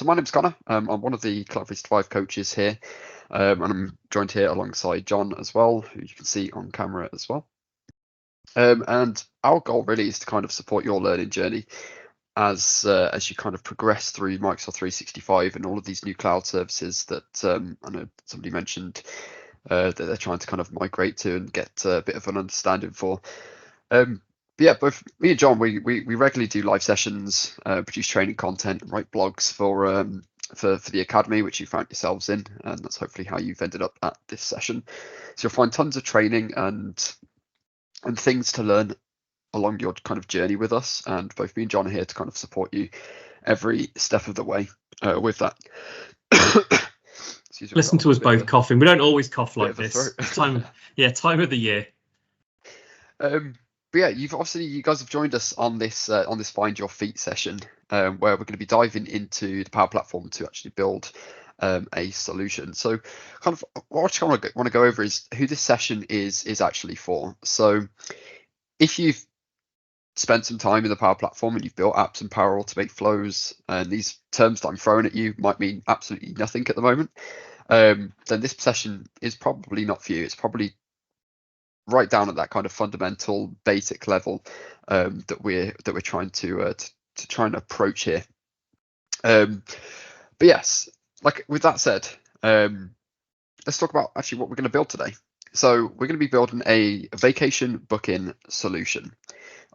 So my name's Connor. I'm one of the Cloud 365 coaches here, and I'm joined here alongside John as well, who you can see on camera as well. And our goal really is to kind of support your learning journey as you kind of progress through Microsoft 365 and all of these new cloud services that I know somebody mentioned that they're trying to kind of migrate to and get a bit of an understanding for. But yeah, both me and John, we regularly do live sessions, produce training content, write blogs for the academy, which you found yourselves in, and that's hopefully how you've ended up at this session. So you'll find tons of training and things to learn along your kind of journey with us, and both me and John are here to kind of support you every step of the way with that. Excuse me, listen to us both coughing. We don't always cough like this. Time of the year. But yeah, you guys have joined us on this Find Your Feet session, where we're going to be diving into the Power Platform to actually build a solution. So kind of what I want to go over is who this session is actually for. So if you've spent some time in the Power Platform and you've built apps and Power Automate flows, and these terms that I'm throwing at you might mean absolutely nothing at the moment, then this session is probably not for you. It's probably right down at that kind of fundamental basic level that we're trying to try and approach here. But yes, like with that said, let's talk about actually what we're going to build today. So we're going to be building a vacation booking solution,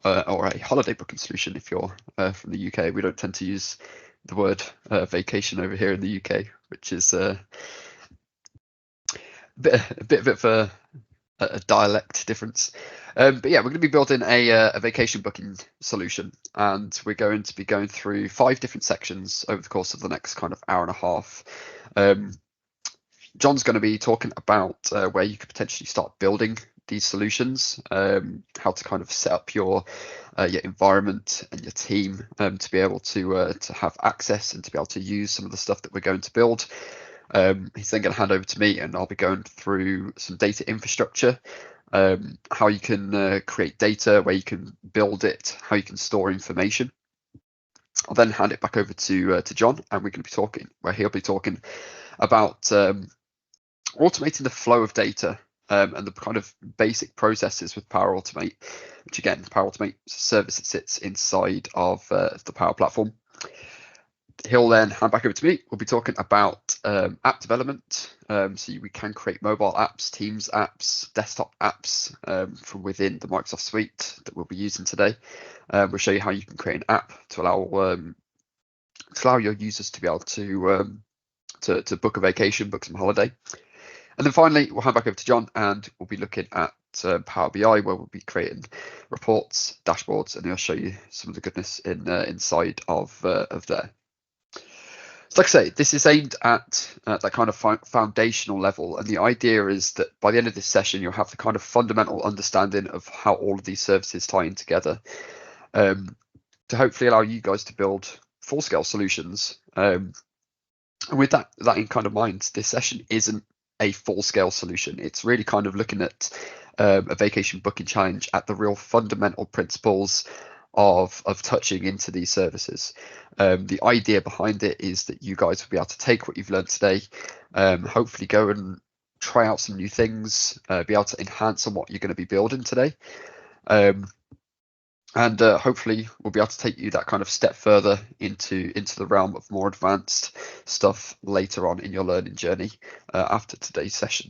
or a holiday booking solution if you're from the UK. We don't tend to use the word vacation over here in the UK, which is a bit of a dialect difference. But yeah, we're going to be building a vacation booking solution, and we're going to be going through 5 different sections over the course of the next kind of hour and a half. John's going to be talking about where you could potentially start building these solutions, how to kind of set up your environment and your team to be able to have access and to be able to use some of the stuff that we're going to build. He's then going to hand over to me, and I'll be going through some data infrastructure, how you can create data, where you can build it, how you can store information. I'll then hand it back over to John, and we're going to be talking, where he'll be talking about automating the flow of data and the kind of basic processes with Power Automate, which again, Power Automate service that sits inside of the Power Platform. He'll then hand back over to me. We'll be talking about app development. So we can create mobile apps, Teams apps, desktop apps from within the Microsoft suite that we'll be using today. We'll show you how you can create an app to allow your users to be able to book a vacation, book some holiday. And then finally, we'll hand back over to John, and we'll be looking at Power BI, where we'll be creating reports, dashboards, and he'll show you some of the goodness inside of there. So like I say, this is aimed at that kind of foundational level, and the idea is that by the end of this session, you'll have the kind of fundamental understanding of how all of these services tie in together, to hopefully allow you guys to build full-scale solutions. And with that in kind of mind, this session isn't a full-scale solution. It's really kind of looking at a vacation booking challenge at the real fundamental principles of touching into these services. The idea behind it is that you guys will be able to take what you've learned today, hopefully go and try out some new things, be able to enhance on what you're going to be building today, and hopefully we'll be able to take you that kind of step further into the realm of more advanced stuff later on in your learning journey after today's session.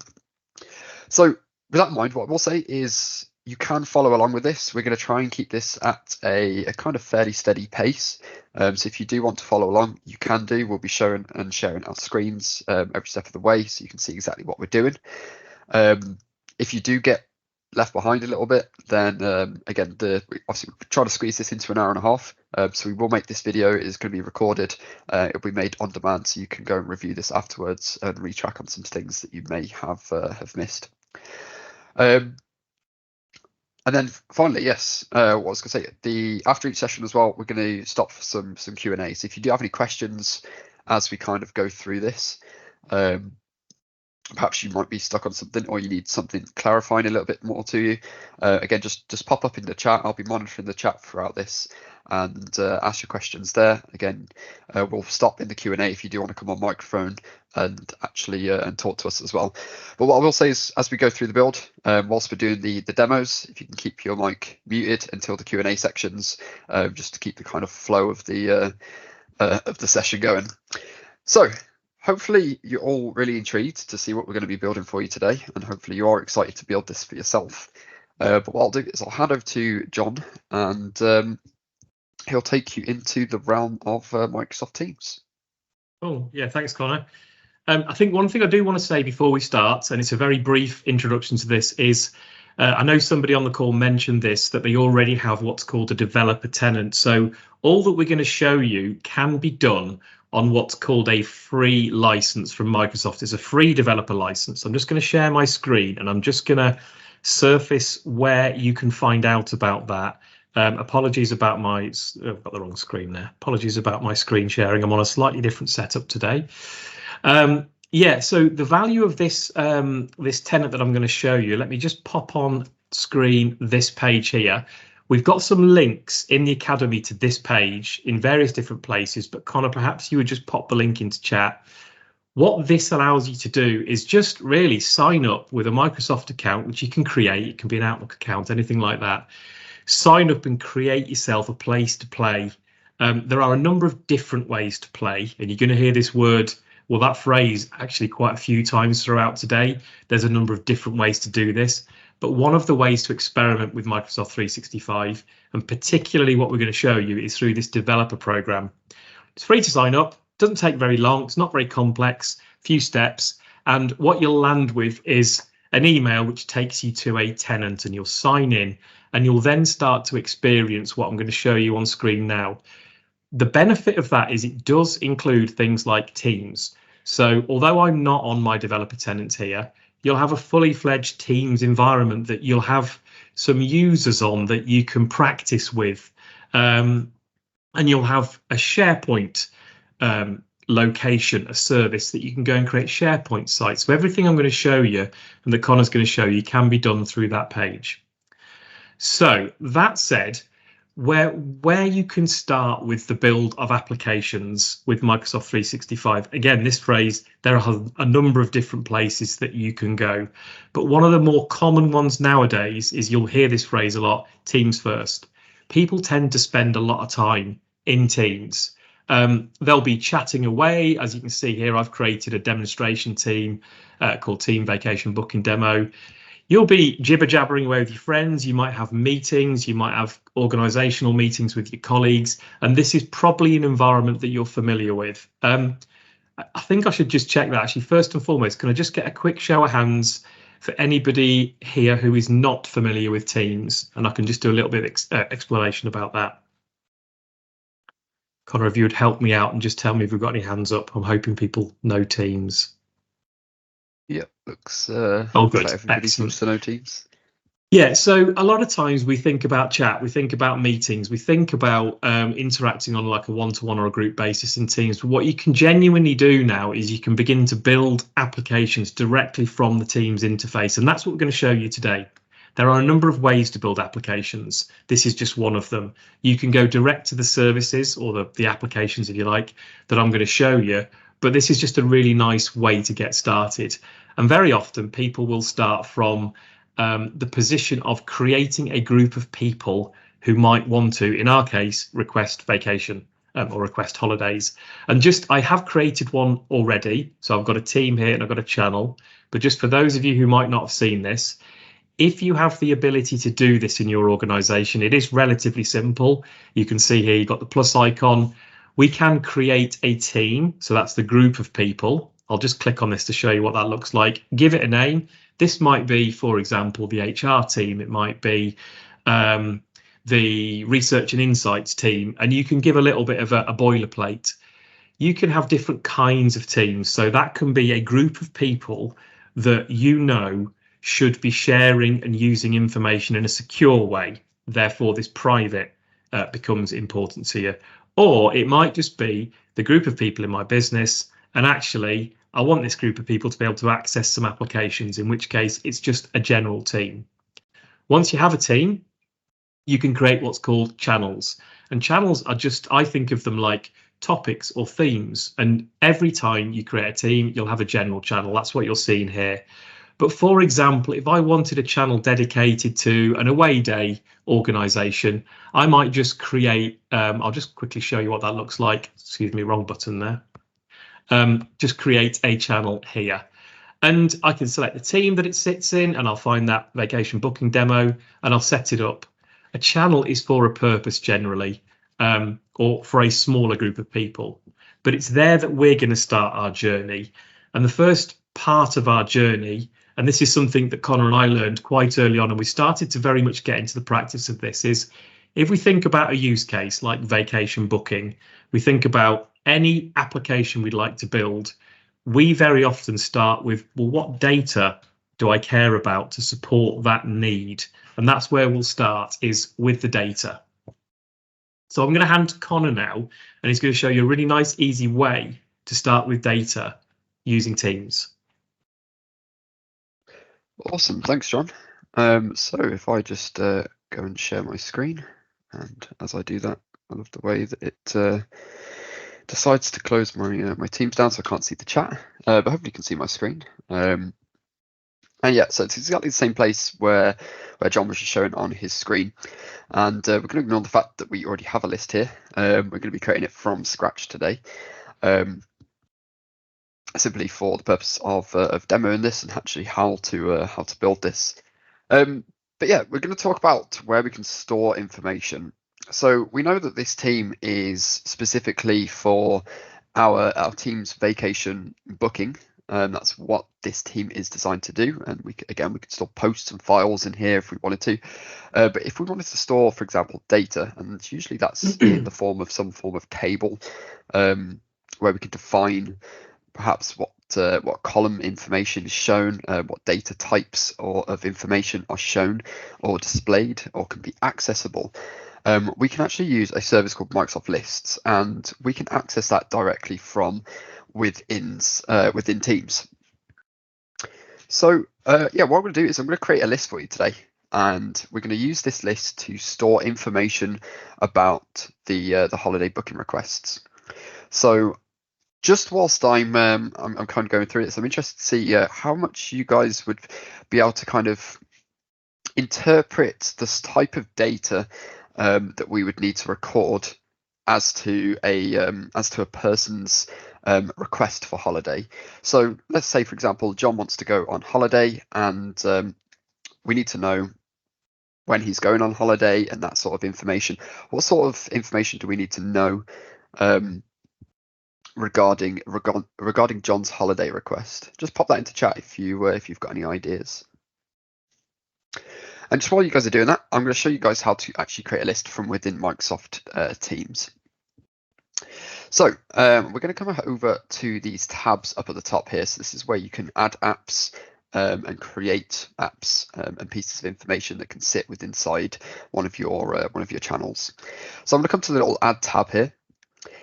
So with that in mind, what I will say is you can follow along with this. We're going to try and keep this at a kind of fairly steady pace. So if you do want to follow along, you can do. We'll be showing and sharing our screens every step of the way, so you can see exactly what we're doing. If you do get left behind a little bit, then again, obviously we're trying to squeeze this into an hour and a half. So we will make this video. It is going to be recorded. It'll be made on demand, so you can go and review this afterwards and retrack on some things that you may have missed. And then finally, yes, what I was going to say, after each session as well, we're going to stop for some Q&A. So if you do have any questions as we kind of go through this, perhaps you might be stuck on something, or you need something clarifying a little bit more to you, again, just pop up in the chat. I'll be monitoring the chat throughout this, and ask your questions there. Again, we'll stop in the Q&A if you do want to come on microphone and actually and talk to us as well. But what I will say is, as we go through the build, whilst we're doing the demos, if you can keep your mic muted until the Q&A sections, just to keep the kind of flow of the session going. So hopefully you're all really intrigued to see what we're going to be building for you today, and hopefully you are excited to build this for yourself. But what I'll do is I'll hand over to John, and he'll take you into the realm of Microsoft Teams. Oh, yeah, thanks, Connor. I think one thing I do want to say before we start, and it's a very brief introduction to this, is I know somebody on the call mentioned this, that they already have what's called a developer tenant. So all that we're going to show you can be done on what's called a free license from Microsoft. It's a free developer license. I'm just going to share my screen, and I'm just going to surface where you can find out about that. Apologies about my, I've got the wrong screen there. Apologies about my screen sharing. I'm on a slightly different setup today. Yeah, so the value of this this tenant that I'm going to show you, let me just pop on screen this page here. We've got some links in the Academy to this page in various different places, but Connor, perhaps you would just pop the link into chat. What this allows you to do is just really sign up with a Microsoft account, which you can create. It can be an Outlook account, anything like that. Sign up and create yourself a place to play. There are a number of different ways to play, and you're going to hear this word, well, that phrase actually quite a few times throughout today. There's a number of different ways to do this, but one of the ways to experiment with Microsoft 365, and particularly what we're going to show you, is through this developer program. It's free to sign up, doesn't take very long, it's not very complex, few steps, and what you'll land with is an email which takes you to a tenant, and you'll sign in, and you'll then start to experience what I'm going to show you on screen now. The benefit of that is it does include things like Teams. So although I'm not on my developer tenant here, you'll have a fully fledged Teams environment that you'll have some users on that you can practice with. And you'll have a SharePoint location, a service that you can go and create SharePoint sites. So everything I'm going to show you and that Connor's going to show you can be done through that page. So that said, where you can start with the build of applications with Microsoft 365. Again, this phrase, there are a number of different places that you can go. But one of the more common ones nowadays is, you'll hear this phrase a lot, Teams first. People tend to spend a lot of time in Teams. They'll be chatting away. As you can see here, I've created a demonstration team called Team Vacation Booking Demo. You'll be jibber-jabbering away with your friends. You might have meetings. You might have organizational meetings with your colleagues. And this is probably an environment that you're familiar with. I think I should just check that actually. First and foremost, can I just get a quick show of hands for anybody here who is not familiar with Teams? And I can just do a little bit of explanation about that. Connor, if you would help me out and just tell me if we've got any hands up. I'm hoping people know Teams. Yep, looks oh, good. like everybody seems to know Teams. Yeah, so a lot of times we think about chat, we think about meetings, we think about interacting on like a one-to-one or a group basis in Teams. But what you can genuinely do now is you can begin to build applications directly from the Teams interface. And that's what we're going to show you today. There are a number of ways to build applications. This is just one of them. You can go direct to the services or the applications, if you like, that I'm going to show you. But this is just a really nice way to get started. And very often people will start from the position of creating a group of people who might want to, in our case, request vacation or request holidays. And I have created one already. So I've got a team here and I've got a channel. But just for those of you who might not have seen this, if you have the ability to do this in your organization, it is relatively simple. You can see here, you've got the plus icon. We can create a team. So that's the group of people. I'll just click on this to show you what that looks like. Give it a name. This might be, for example, the HR team. It might be the research and insights team. And you can give a little bit of a boilerplate. You can have different kinds of teams. So that can be a group of people that you know should be sharing and using information in a secure way. Therefore, this private becomes important to you. Or it might just be the group of people in my business, and actually I want this group of people to be able to access some applications, in which case it's just a general team. Once you have a team, you can create what's called channels. And channels are just, I think of them like topics or themes. And every time you create a team, you'll have a general channel. That's what you're seeing here. But for example, if I wanted a channel dedicated to an away day organisation, I might just create, I'll just quickly show you what that looks like. Excuse me, wrong button there. Just create a channel here. And I can select the team that it sits in, and I'll find that vacation booking demo, and I'll set it up. A channel is for a purpose generally, or for a smaller group of people. But it's there that we're going to start our journey. And the first part of our journey, and this is something that Connor and I learned quite early on, and we started to very much get into the practice of this, is if we think about a use case like vacation booking, we think about any application we'd like to build, we very often start with, well, what data do I care about to support that need? And that's where we'll start, is with the data. So I'm going to hand to Connor now, and he's going to show you a really nice, easy way to start with data using Teams. Awesome, thanks, John. So if I just go and share my screen, and as I do that, I love the way that it decides to close my my Teams down so I can't see the chat, but hopefully you can see my screen. And yeah, so it's exactly the same place where John was just showing on his screen. And we're going to ignore the fact that we already have a list here. We're going to be creating it from scratch today, simply for the purpose of demoing this and actually how to build this. But yeah, we're going to talk about where we can store information. So we know that this team is specifically for our team's vacation booking. That's what this team is designed to do. And we could store posts and files in here if we wanted to. But if we wanted to store, for example, data, and usually that's in the form of some form of table, where we can define perhaps what column information is shown, what data types of information are shown or displayed or can be accessible. We can actually use a service called Microsoft Lists, and we can access that directly from within Teams. So yeah, what I'm going to do is I'm going to create a list for you today, and we're going to use this list to store information about the holiday booking requests. So just whilst I'm kind of going through this, I'm interested to see how much you guys would be able to kind of interpret this type of data that we would need to record as to a person's request for holiday. So let's say, for example, John wants to go on holiday, and we need to know when he's going on holiday and that sort of information. What sort of information do we need to know regarding John's holiday request? Just pop that into chat if you've got any ideas. And just while you guys are doing that, I'm going to show you guys how to actually create a list from within Microsoft Teams. So we're going to come over to these tabs up at the top here. So this is where you can add apps and create apps and pieces of information that can sit within inside one of your channels. So I'm going to come to the little add tab here.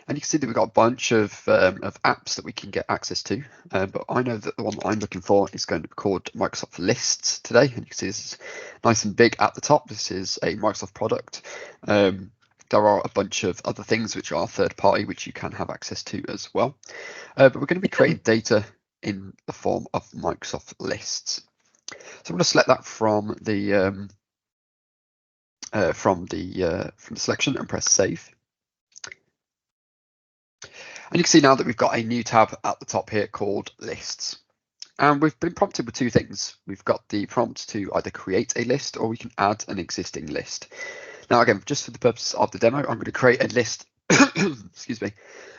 And you can see that we've got a bunch of apps that we can get access to, but I know that the one that I'm looking for is going to be called Microsoft Lists today. And you can see this is nice and big at the top. This is a Microsoft product. There are a bunch of other things which are third party, which you can have access to as well. But we're going to be creating data in the form of Microsoft Lists. So I'm going to select that from the selection and press save. And you can see now that we've got a new tab at the top here called Lists. And we've been prompted with two things. We've got the prompt to either create a list or we can add an existing list. Now, again, just for the purpose of the demo, I'm going to create a list. Excuse me.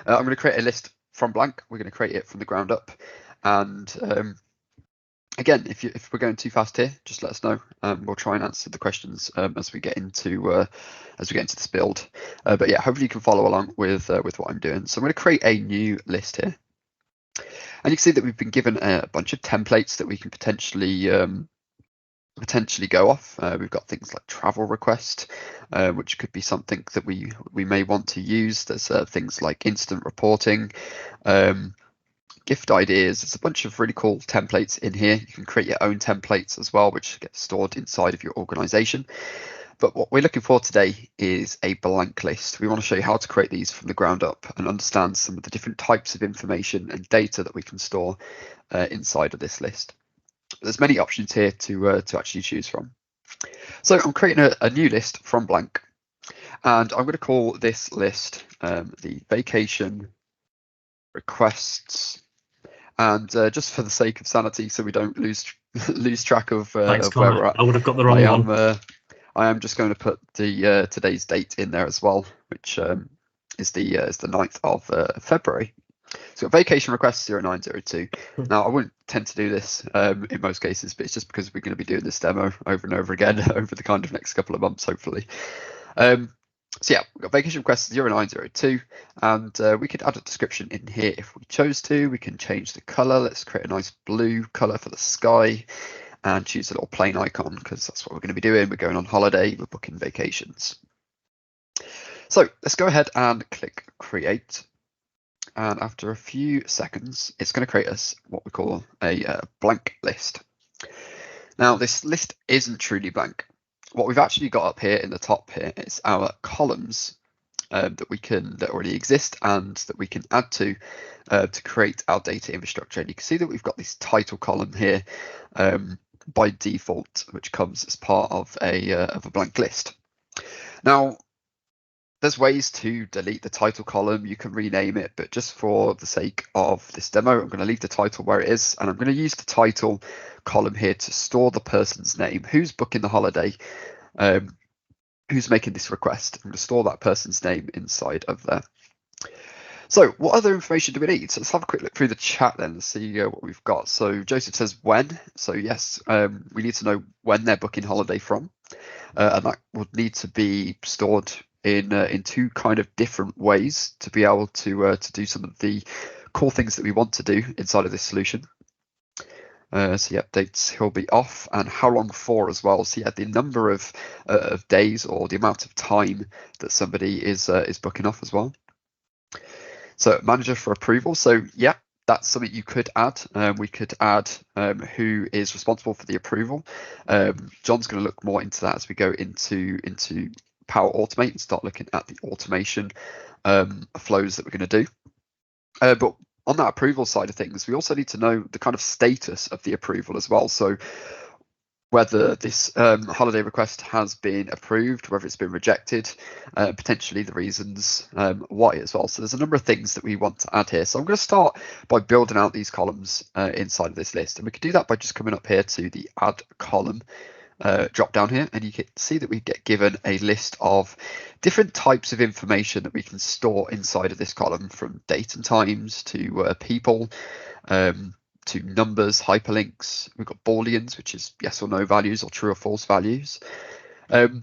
I'm going to create a list from blank. We're going to create it from the ground up. And again, if we're going too fast here, just let us know. We'll try and answer the questions as we get into this build. But yeah, hopefully you can follow along with what I'm doing. So I'm going to create a new list here, and you can see that we've been given a bunch of templates that we can potentially go off. We've got things like travel request, which could be something that we may want to use. There's things like instant reporting. Gift ideas. There's a bunch of really cool templates in here. You can create your own templates as well, which get stored inside of your organization. But what we're looking for today is a blank list. We want to show you how to create these from the ground up and understand some of the different types of information and data that we can store inside of this list. There's many options here to actually choose from. So I'm creating a new list from blank, and I'm going to call this list the vacation requests. And just for the sake of sanity, so we don't lose track of, Thanks, where we're at, I would have got the wrong one. I am just going to put the today's date in there as well, which is the 9th of February. So vacation request 0902. Now I wouldn't tend to do this in most cases, but it's just because we're going to be doing this demo over and over again over the kind of next couple of months, hopefully. So yeah, we've got vacation request 0902, and we could add a description in here if we chose to. We can change the color. Let's create a nice blue color for the sky and choose a little plane icon because that's what we're going to be doing. We're going on holiday, we're booking vacations. So let's go ahead and click create. And after a few seconds, it's going to create us what we call a blank list. Now, this list isn't truly blank. What we've actually got up here in the top here is our columns that already exist and that we can add to create our data infrastructure. And you can see that we've got this title column here by default, which comes as part of a blank list. Now, there's ways to delete the title column. You can rename it, but just for the sake of this demo, I'm going to leave the title where it is, and I'm going to use the title column here to store the person's name, who's booking the holiday, who's making this request. I'm going to store that person's name inside of there. So what other information do we need? So let's have a quick look through the chat then and see what we've got. So Joseph says when. So yes, we need to know when they're booking holiday from, and that would need to be stored in two kind of different ways to be able to do some of the cool things that we want to do inside of this solution. So yeah, dates he'll be off, and how long for as well. So yeah, the number of days or the amount of time that somebody is booking off as well. So manager for approval. So yeah, that's something you could add. We could add who is responsible for the approval. John's going to look more into that as we go into Power Automate and start looking at the automation flows that we're going to do. But on that approval side of things, we also need to know the kind of status of the approval as well. So whether this holiday request has been approved, whether it's been rejected, potentially the reasons why as well. So there's a number of things that we want to add here. So I'm going to start by building out these columns inside of this list. And we can do that by just coming up here to the add column drop down here, and you can see that we get given a list of different types of information that we can store inside of this column, from date and times to people, to numbers, hyperlinks. We've got booleans, which is yes or no values or true or false values. But I'm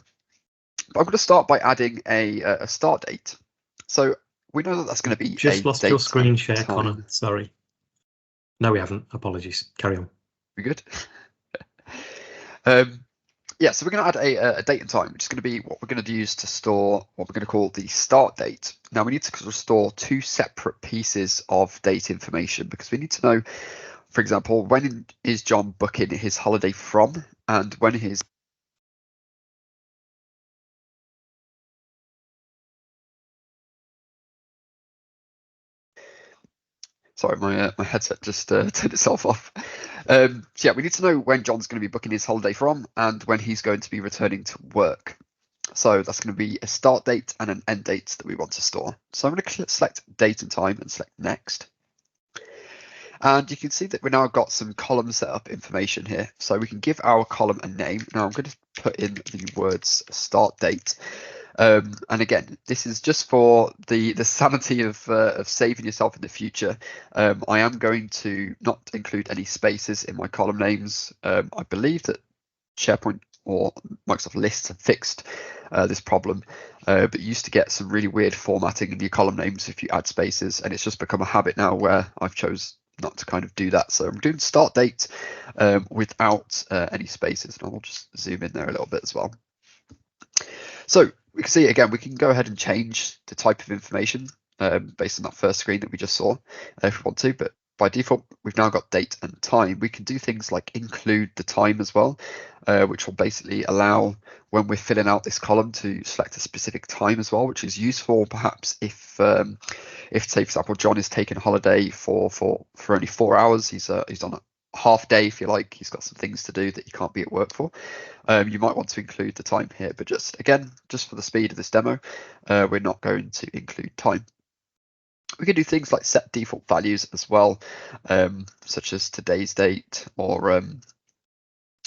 going to start by adding a start date. So we know that that's going to be just lost your screen share, Connor. Sorry. No, we haven't. Apologies. Carry on. We good? Yeah, so we're going to add a date and time, which is going to be what we're going to use to store what we're going to call the start date. Now we need to store two separate pieces of date information, because we need to know, for example, when is John booking his holiday from, and when his Sorry, my headset just turned itself off. So yeah, we need to know when John's going to be booking his holiday from and when he's going to be returning to work. So that's going to be a start date and an end date that we want to store. So I'm going to select date and time and select next. And you can see that we now got some column setup information here. So we can give our column a name. Now I'm going to put in the words start date. And again, this is just for the sanity of saving yourself in the future. I am going to not include any spaces in my column names. I believe that SharePoint or Microsoft Lists have fixed this problem, but you used to get some really weird formatting in your column names if you add spaces, and it's just become a habit now where I've chose not to kind of do that. So I'm doing start date without any spaces, and I'll just zoom in there a little bit as well. So we can see again, we can go ahead and change the type of information based on that first screen that we just saw if we want to, but by default, we've now got date and time. We can do things like include the time as well, which will basically allow when we're filling out this column to select a specific time as well, which is useful perhaps if say, for example, John is taking a holiday for only 4 hours. He's on a half day, if you like. He's got some things to do that he can't be at work for. You might want to include the time here, but just for the speed of this demo, we're not going to include time. We can do things like set default values as well, such as today's date or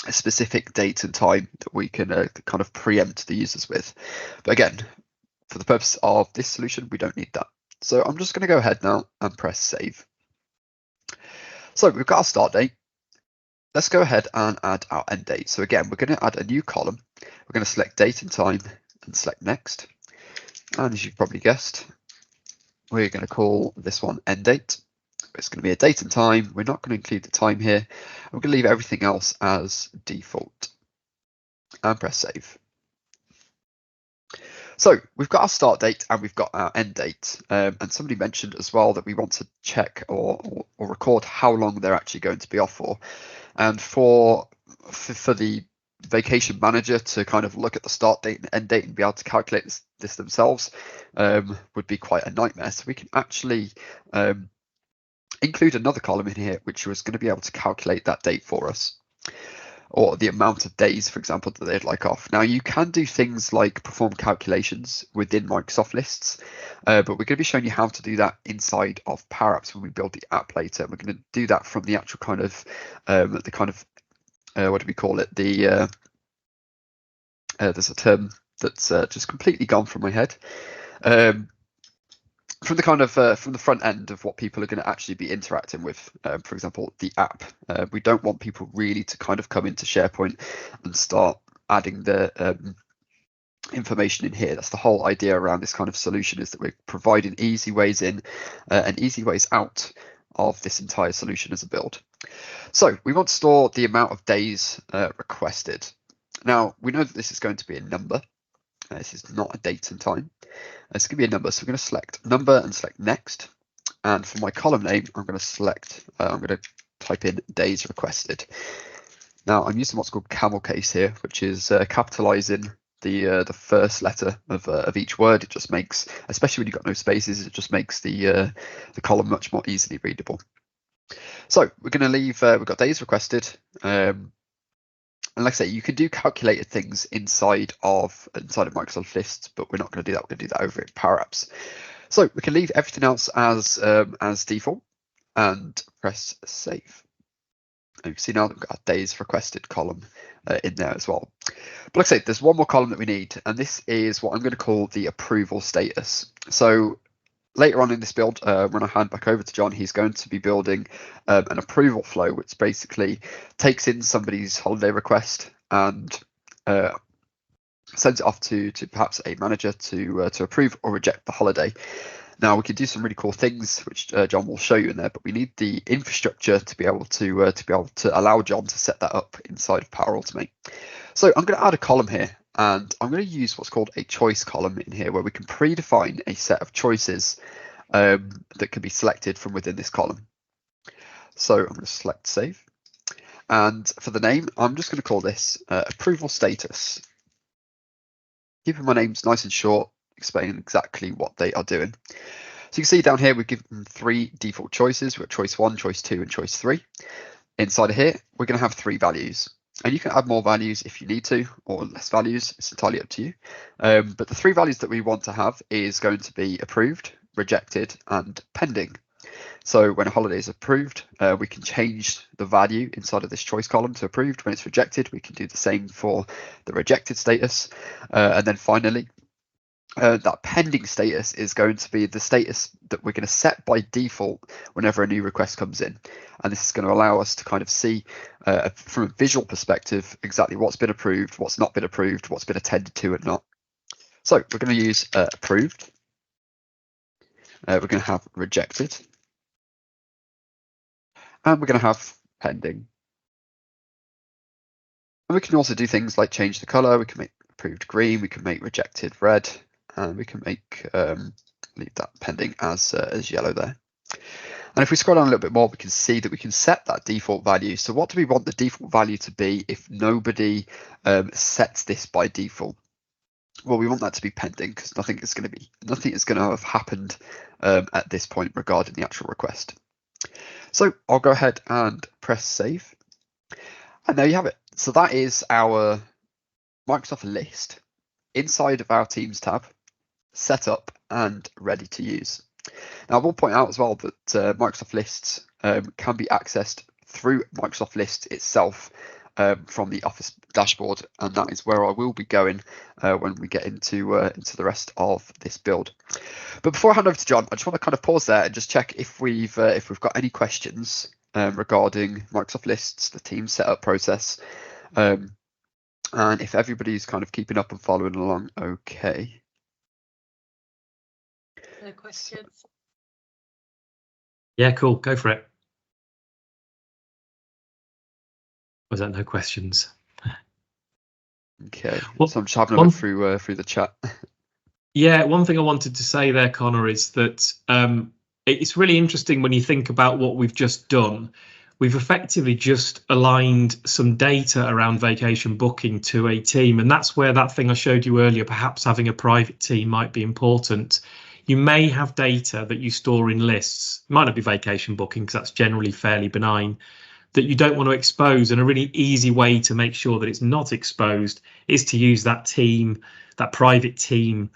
a specific date and time that we can kind of preempt the users with. But again, for the purpose of this solution, we don't need that. So I'm just going to go ahead now and press save. So we've got our start date. Let's go ahead and add our end date. So again, we're going to add a new column. We're going to select date and time and select next. And as you've probably guessed, we're going to call this one end date. It's going to be a date and time. We're not going to include the time here. We're going to leave everything else as default and press save. So we've got our start date and we've got our end date. And somebody mentioned as well that we want to check or record how long they're actually going to be off for. And for the vacation manager to kind of look at the start date and end date and be able to calculate this themselves would be quite a nightmare. So we can actually include another column in here, which was going to be able to calculate that date for us, or the amount of days, for example, that they'd like off. Now, you can do things like perform calculations within Microsoft lists, but we're going to be showing you how to do that inside of Power Apps when we build the app later. We're going to do that from the actual kind of, what do we call it? There's a term that's just completely gone from my head. From the kind of from the front end of what people are going to actually be interacting with, for example, the app. We don't want people really to kind of come into SharePoint and start adding the information in here. That's the whole idea around this kind of solution, is that we're providing easy ways in and easy ways out of this entire solution as a build. So we want to store the amount of days requested. Now, we know that this is going to be a number. This is not a date and time. It's going to be a number, so we're going to select number and select next. And for my column name, I'm going to select, I'm going to type in days requested. Now I'm using what's called camel case here, which is capitalizing the first letter of each word. It just makes, especially when you've got no spaces, it just makes the column much more easily readable. So we're going to leave, we've got days requested. And like I say, you can do calculated things inside of Microsoft Lists, but we're not going to do that. We're going to do that over in Power Apps. So we can leave everything else as default and press save. And you can see now that we've got a days requested column in there as well. But like I say, there's one more column that we need, and this is what I'm going to call the approval status. So later on in this build, when I hand back over to John, he's going to be building an approval flow, which basically takes in somebody's holiday request and sends it off to perhaps a manager to approve or reject the holiday. Now we can do some really cool things, which John will show you in there, but we need the infrastructure to be able to allow John to set that up inside of Power Automate. So I'm going to add a column here. And I'm going to use what's called a choice column in here, where we can predefine a set of choices that can be selected from within this column. So I'm going to select save. And for the name, I'm just going to call this approval status. Keeping my names nice and short, explaining exactly what they are doing. So you can see down here, we've given 3 default choices. We've got choice 1, choice 2, and choice 3. Inside of here, we're going to have 3 values. And you can add more values if you need to, or less values. It's entirely up to you. But the 3 values that we want to have is going to be approved, rejected, and pending. So when a holiday is approved, we can change the value inside of this choice column to approved. When it's rejected, we can do the same for the rejected status. And then finally, that pending status is going to be the status that we're going to set by default whenever a new request comes in. And this is going to allow us to kind of see from a visual perspective exactly what's been approved, what's not been approved, what's been attended to and not. So we're going to use approved. We're going to have rejected. And we're going to have pending. And we can also do things like change the color. We can make approved green. We can make rejected red. And we can make leave that pending as yellow there. And if we scroll down a little bit more, we can see that we can set that default value. So what do we want the default value to be if nobody sets this by default? Well, we want that to be pending because nothing is going to have happened at this point regarding the actual request. So I'll go ahead and press save. And there you have it. So that is our Microsoft list inside of our Teams tab, set up and ready to use. Now, I will point out as well that Microsoft Lists can be accessed through Microsoft Lists itself from the Office dashboard, and that is where I will be going when we get into the rest of this build. But before I hand over to John, I just want to kind of pause there and just check if we've got any questions regarding Microsoft Lists, the team setup process, and if everybody's kind of keeping up and following along okay. No questions. Yeah, cool. Go for it. Was that no questions? Okay. Well, so I'm just having a look through the chat. Yeah, one thing I wanted to say there, Connor, is that it's really interesting when you think about what we've just done. We've effectively just aligned some data around vacation booking to a team, and that's where that thing I showed you earlier, perhaps having a private team might be important. You may have data that you store in lists, it might not be vacation booking because that's generally fairly benign, that you don't want to expose, and a really easy way to make sure that it's not exposed is to use that team, that private team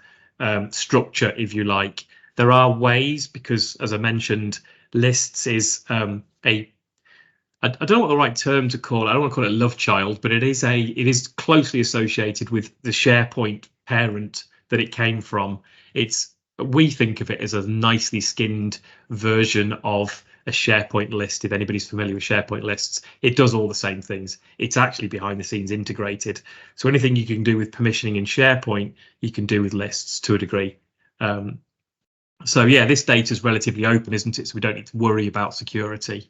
structure, if you like. There are ways, because as I mentioned, lists is I don't know what the right term to call it. I don't want to call it a love child, but it is closely associated with the SharePoint parent that it came from. We think of it as a nicely skinned version of a SharePoint list. If anybody's familiar with SharePoint lists, it does all the same things. It's actually behind the scenes integrated. So anything you can do with permissioning in SharePoint, you can do with lists to a degree. So yeah, this data is relatively open, isn't it? So we don't need to worry about security.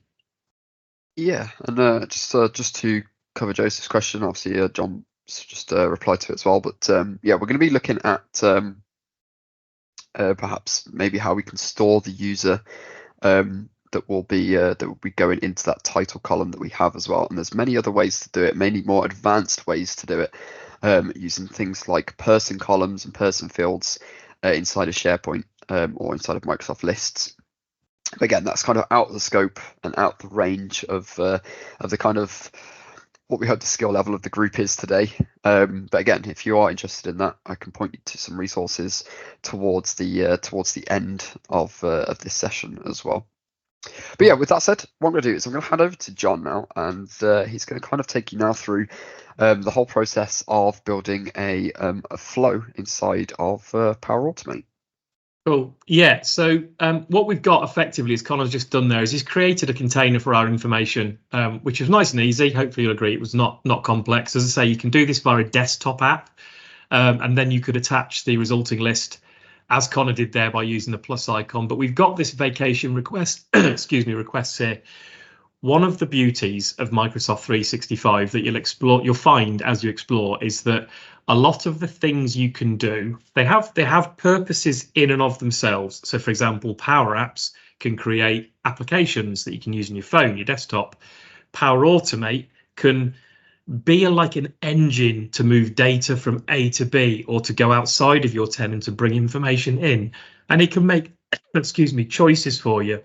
Yeah, and just to cover Joseph's question, obviously John just replied to it as well. But yeah, we're going to be looking at perhaps maybe how we can store the user that will be going into that title column that we have as well. And there's many other ways to do it, many more advanced ways to do it, using things like person columns and person fields inside of SharePoint or inside of Microsoft Lists. But again, that's kind of out of the scope and out the range of the kind of what we hope the skill level of the group is today. But again, if you are interested in that, I can point you to some resources towards the end of this session as well. But yeah, with that said, what I'm going to do is I'm going to hand over to John now, and he's going to kind of take you now through the whole process of building a flow inside of Power Automate. Cool. Yeah. So what we've got effectively, as Connor's just done there, is he's created a container for our information, which is nice and easy. Hopefully you'll agree it was not complex. As I say, you can do this via a desktop app, and then you could attach the resulting list as Connor did there by using the plus icon. But we've got this vacation request, requests here. One of the beauties of Microsoft 365 that you'll find as you explore is that a lot of the things you can do, they have purposes in and of themselves. So for example, Power Apps can create applications that you can use on your phone, your desktop. Power Automate can be like an engine to move data from A to B, or to go outside of your tenant and bring information in. And it can make, choices for you.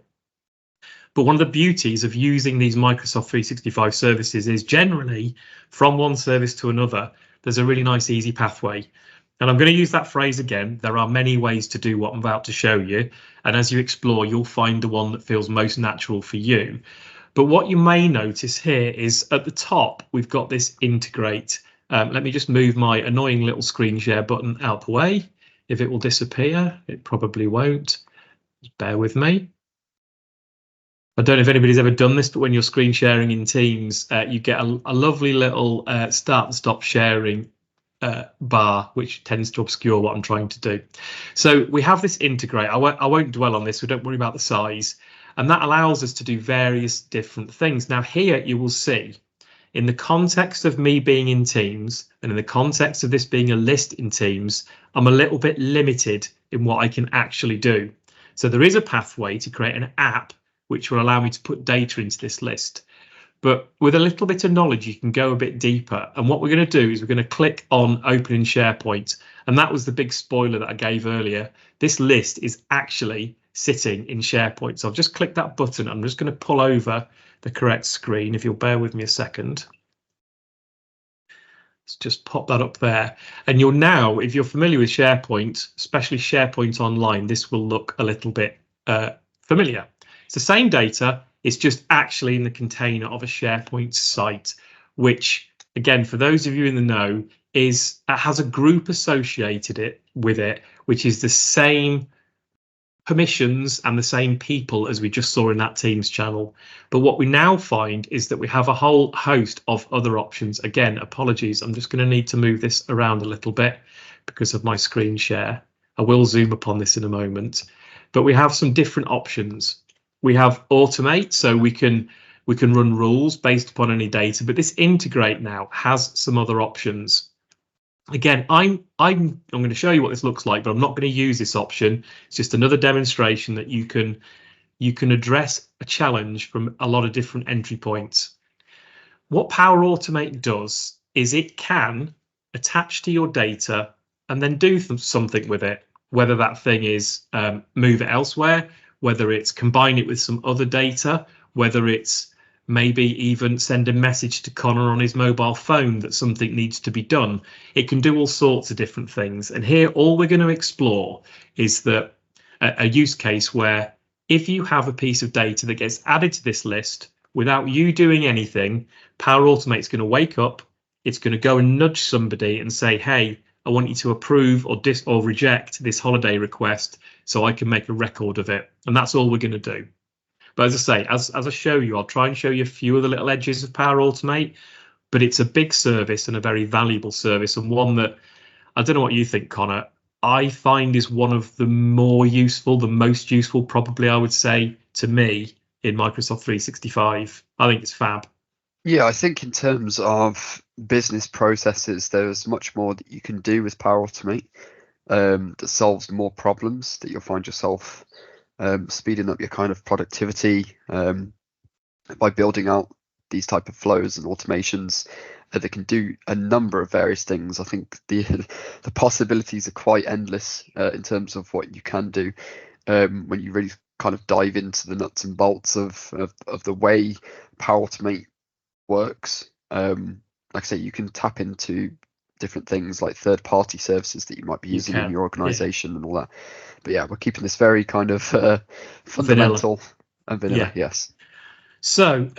But one of the beauties of using these Microsoft 365 services is generally from one service to another, there's a really nice easy pathway. And I'm going to use that phrase again. There are many ways to do what I'm about to show you. And as you explore, you'll find the one that feels most natural for you. But what you may notice here is at the top, we've got this integrate. Let me just move my annoying little screen share button out the way. If it will disappear, it probably won't. Just bear with me. I don't know if anybody's ever done this, but when you're screen sharing in Teams, you get a lovely little start and stop sharing bar, which tends to obscure what I'm trying to do. So we have this integrate. I won't dwell on this, so don't worry about the size. And that allows us to do various different things. Now here you will see, in the context of me being in Teams, and in the context of this being a list in Teams, I'm a little bit limited in what I can actually do. So there is a pathway to create an app which will allow me to put data into this list. But with a little bit of knowledge, you can go a bit deeper. And what we're going to do is we're going to click on Open in SharePoint. And that was the big spoiler that I gave earlier. This list is actually sitting in SharePoint. So I've just clicked that button. I'm just going to pull over the correct screen, if you'll bear with me a second. Let's just pop that up there. And you'll now, if you're familiar with SharePoint, especially SharePoint Online, this will look a little bit familiar. It's the same data. It's just actually in the container of a SharePoint site, which, again, for those of you in the know, has a group associated with it, which is the same permissions and the same people as we just saw in that Teams channel. But what we now find is that we have a whole host of other options. Again, apologies, I'm just going to need to move this around a little bit because of my screen share. I will zoom upon this in a moment, but we have some different options. We have automate, so we can run rules based upon any data, but this integrate now has some other options. Again, I'm going to show you what this looks like, but I'm not going to use this option. It's just another demonstration that you can address a challenge from a lot of different entry points. What Power Automate does is it can attach to your data and then do something with it, whether that thing is move it elsewhere, whether it's combine it with some other data, whether it's maybe even send a message to Connor on his mobile phone that something needs to be done. It can do all sorts of different things. And here, all we're going to explore is that a use case where if you have a piece of data that gets added to this list without you doing anything, Power Automate's going to wake up. It's going to go and nudge somebody and say, hey, I want you to approve or reject this holiday request so I can make a record of it. And that's all we're going to do. But as I say, as I show you, I'll try and show you a few of the little edges of Power Automate, but it's a big service and a very valuable service, and one that, I don't know what you think, Connor, I find is one of the more useful, the most useful, probably, I would say, to me in Microsoft 365. I think it's fab. Yeah, I think in terms of business processes, there's much more that you can do with Power Automate that solves more problems that you'll find yourself speeding up your kind of productivity by building out these type of flows and automations that can do a number of various things. I think the possibilities are quite endless in terms of what you can do when you really kind of dive into the nuts and bolts of the way Power Automate works. Like I say, you can tap into different things like third-party services that you might be using in your organization and all that. But yeah, we're keeping this very kind of fundamental and vanilla. Yes. So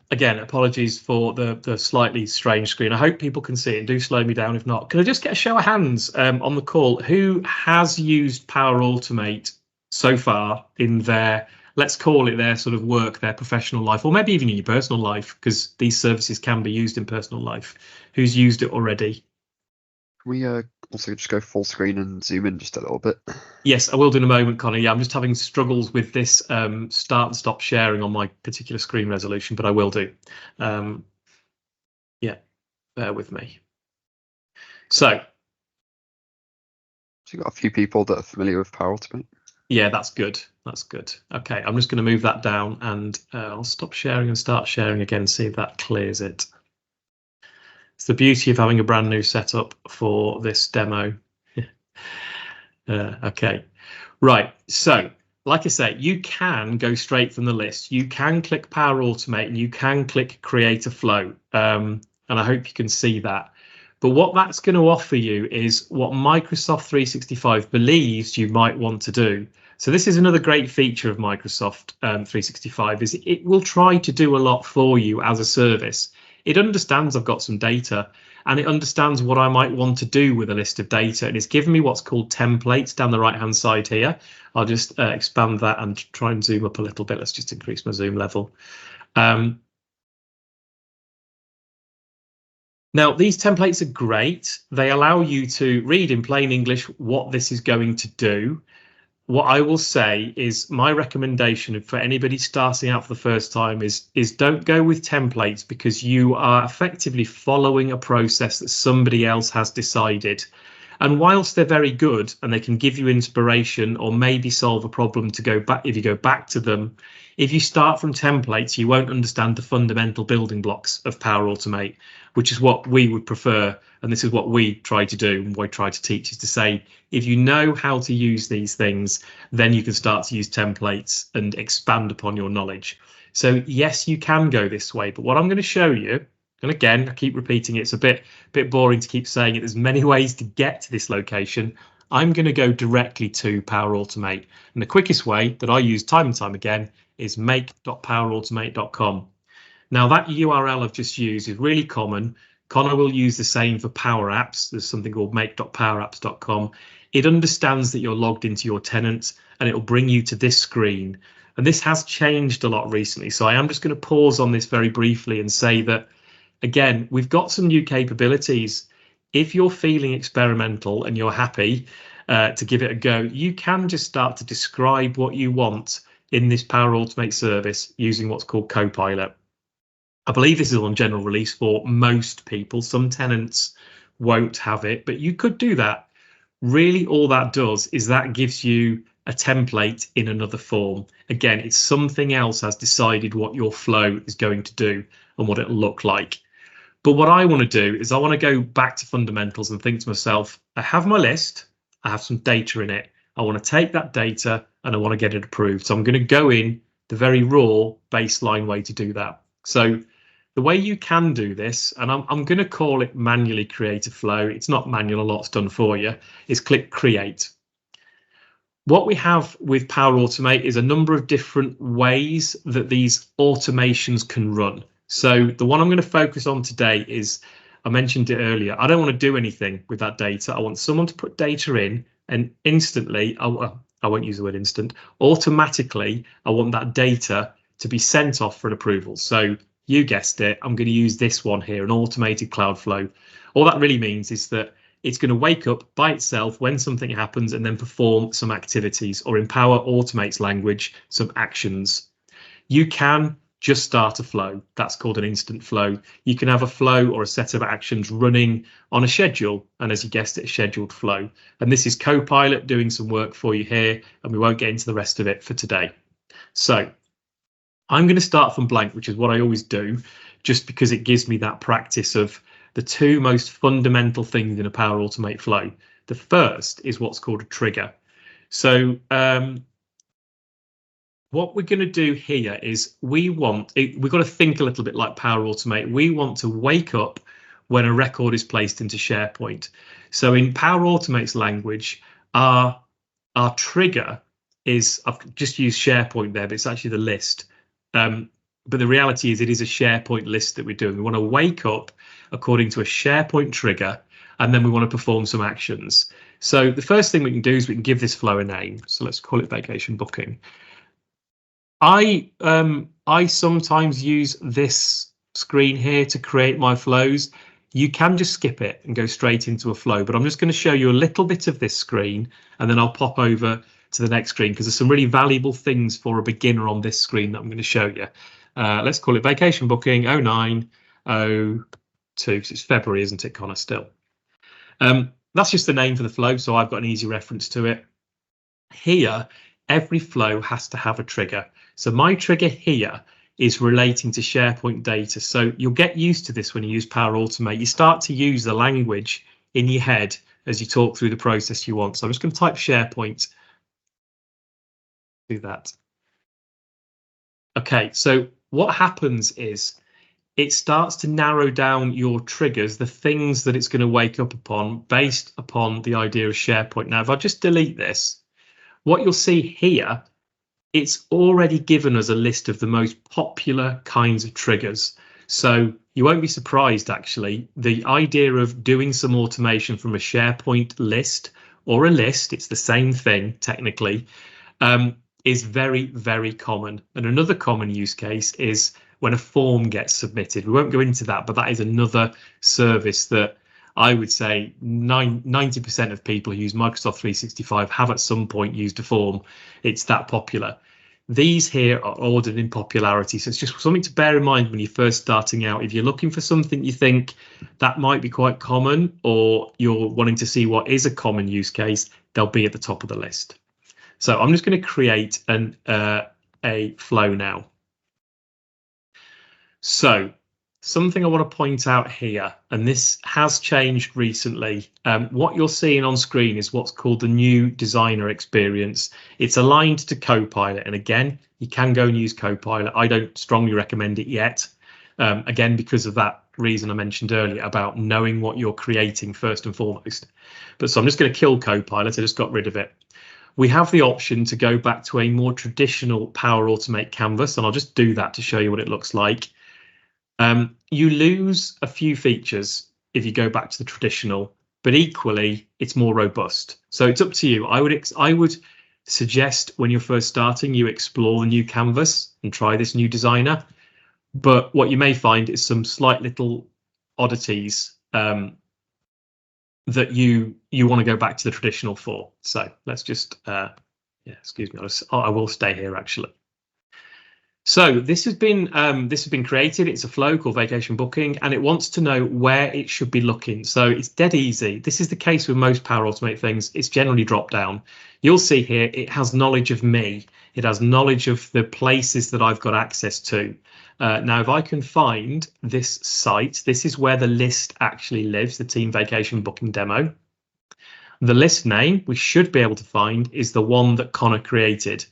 again, apologies for the slightly strange screen. I hope people can see it, and do slow me down if not. Can I just get a show of hands on the call who has used Power Automate so far in their, let's call it their sort of work, their professional life, or maybe even in your personal life, because these services can be used in personal life. Who's used it already? We also just go full screen and zoom in just a little bit. Yes, I will do in a moment, Connor. Yeah, I'm just having struggles with this start and stop sharing on my particular screen resolution, but I will do. Yeah, bear with me. So you've got a few people that are familiar with Power Automate. Yeah, that's good. That's good. Okay, I'm just going to move that down, and I'll stop sharing and start sharing again, see if that clears it. It's the beauty of having a brand new setup for this demo. Okay, right. So, like I say, you can go straight from the list. You can click Power Automate and you can click Create a Flow. And I hope you can see that. But what that's going to offer you is what Microsoft 365 believes you might want to do. So this is another great feature of Microsoft 365, is it will try to do a lot for you as a service. It understands I've got some data, and it understands what I might want to do with a list of data. And it's given me what's called templates down the right-hand side here. I'll just expand that and try and zoom up a little bit. Let's just increase my zoom level. Now, these templates are great. They allow you to read in plain English what this is going to do. What I will say is my recommendation for anybody starting out for the first time is don't go with templates, because you are effectively following a process that somebody else has decided. And whilst they're very good and they can give you inspiration or maybe solve a problem to go back, if you go back to them, if you start from templates, you won't understand the fundamental building blocks of Power Automate, which is what we would prefer. And this is what we try to do and what we try to teach, is to say, if you know how to use these things, then you can start to use templates and expand upon your knowledge. So yes, you can go this way, but what I'm going to show you, and again, I keep repeating it, it's a bit boring to keep saying it, there's many ways to get to this location. I'm going to go directly to Power Automate. And the quickest way that I use time and time again is make.powerautomate.com. Now that URL I've just used is really common. Connor will use the same for Power Apps. There's something called make.powerapps.com. It understands that you're logged into your tenant and it'll bring you to this screen. And this has changed a lot recently. So I am just going to pause on this very briefly and say that, again, we've got some new capabilities. If you're feeling experimental and you're happy to give it a go, you can just start to describe what you want in this Power Automate service using what's called Copilot. I believe this is on general release for most people. Some tenants won't have it, but you could do that. Really, all that does is that gives you a template in another form. Again, it's something else has decided what your flow is going to do and what it'll look like. But what I want to do is I want to go back to fundamentals and think to myself, I have my list, I have some data in it. I want to take that data and I want to get it approved. So I'm going to go in the very raw baseline way to do that. So the way you can do this, and I'm going to call it manually create a flow. It's not manual, a lot's done for you, is click create. What we have with Power Automate is a number of different ways that these automations can run. So the one I'm going to focus on today is, I mentioned it earlier, I don't want to do anything with that data. I want someone to put data in and instantly, I won't use the word instant, automatically, I want that data to be sent off for an approval. So you guessed it, I'm going to use this one here, an automated cloud flow. All that really means is that it's going to wake up by itself when something happens and then perform some activities, or in Power Automate's language, some actions. You can just start a flow. That's called an instant flow. You can have a flow or a set of actions running on a schedule, and as you guessed it, a scheduled flow. And this is Copilot doing some work for you here, and we won't get into the rest of it for today. So I'm going to start from blank, which is what I always do, just because it gives me that practice of the two most fundamental things in a Power Automate flow. The first is what's called a trigger. So what we're going to do here is we've got to think a little bit like Power Automate. We want to wake up when a record is placed into SharePoint. So in Power Automate's language, our trigger is, I've just used SharePoint there, but it's actually the list. But the reality is it is a SharePoint list that we're doing. We want to wake up according to a SharePoint trigger, and then we want to perform some actions. So the first thing we can do is we can give this flow a name. So let's call it vacation booking. I sometimes use this screen here to create my flows. You can just skip it and go straight into a flow, but I'm just going to show you a little bit of this screen, and then I'll pop over to the next screen because there's some really valuable things for a beginner on this screen that I'm going to show you. Let's call it vacation booking 0902, because it's February, isn't it, Connor, still? That's just the name for the flow, so I've got an easy reference to it. Here, every flow has to have a trigger. So my trigger here is relating to SharePoint data. So you'll get used to this when you use Power Automate. You start to use the language in your head as you talk through the process you want. So I'm just going to type SharePoint. Do that. Okay, so what happens is it starts to narrow down your triggers, the things that it's going to wake up upon based upon the idea of SharePoint. Now, if I just delete this, what you'll see here, it's already given us a list of the most popular kinds of triggers. So you won't be surprised, actually, the idea of doing some automation from a SharePoint list or a list, it's the same thing technically, is very, very common. And another common use case is when a form gets submitted. We won't go into that, but that is another service that I would say 90% of people who use Microsoft 365 have at some point used a form. It's that popular. These here are ordered in popularity. So it's just something to bear in mind when you're first starting out. If you're looking for something you think that might be quite common, or you're wanting to see what is a common use case, they'll be at the top of the list. So I'm just going to create a flow now. So something I want to point out here, and this has changed recently. What you're seeing on screen is what's called the new designer experience. It's aligned to Copilot. And again, you can go and use Copilot. I don't strongly recommend it yet. Again, because of that reason I mentioned earlier about knowing what you're creating first and foremost. But so I'm just going to kill Copilot. I just got rid of it. We have the option to go back to a more traditional Power Automate canvas, and I'll just do that to show you what it looks like. You lose a few features if you go back to the traditional, but equally it's more robust. So it's up to you. I would suggest when you're first starting, you explore the new canvas and try this new designer. But what you may find is some slight little oddities that you want to go back to the traditional for. So let's just yeah, excuse me. I will stay here actually. So this has been created. It's a flow called vacation booking, and it wants to know where it should be looking. So it's dead easy. This is the case with most Power Automate things. It's generally drop down. You'll see here it has knowledge of me. It has knowledge of the places that I've got access to. Now, if I can find this site, this is where the list actually lives, the team vacation booking demo. The list name we should be able to find is the one that Connor created.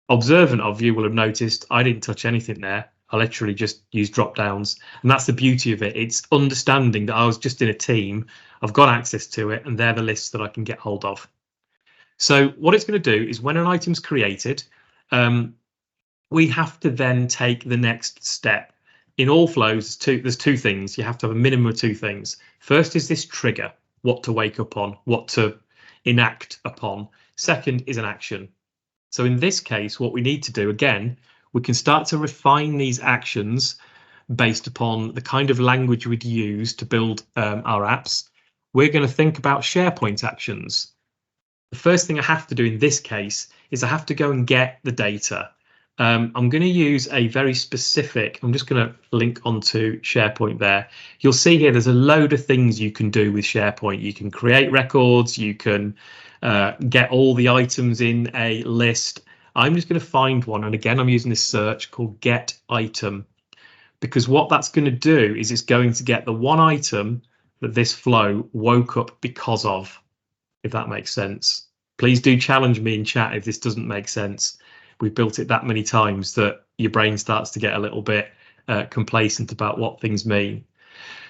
Observant of you will have noticed I didn't touch anything there. I literally just used drop downs, and that's the beauty of it. It's understanding that I was just in a team. I've got access to it, and they're the lists that I can get hold of. So what it's going to do is when an item's created, we have to then take the next step. In all flows, there's two things. You have to have a minimum of two things. First is this trigger, what to wake up on, what to enact upon. Second is an action. So in this case, what we need to do, again, we can start to refine these actions based upon the kind of language we'd use to build our apps. We're going to think about SharePoint actions. The first thing I have to do in this case is I have to go and get the data. I'm going to use a very specific, I'm just going to link onto SharePoint there. You'll see here there's a load of things you can do with SharePoint. You can create records, you can get all the items in a list. I'm just going to find one, and again I'm using this search called get item, because what that's going to do is it's going to get the one item that this flow woke up because of, if that makes sense. Please do challenge me in chat if this doesn't make sense. We've built it that many times that your brain starts to get a little bit complacent about what things mean.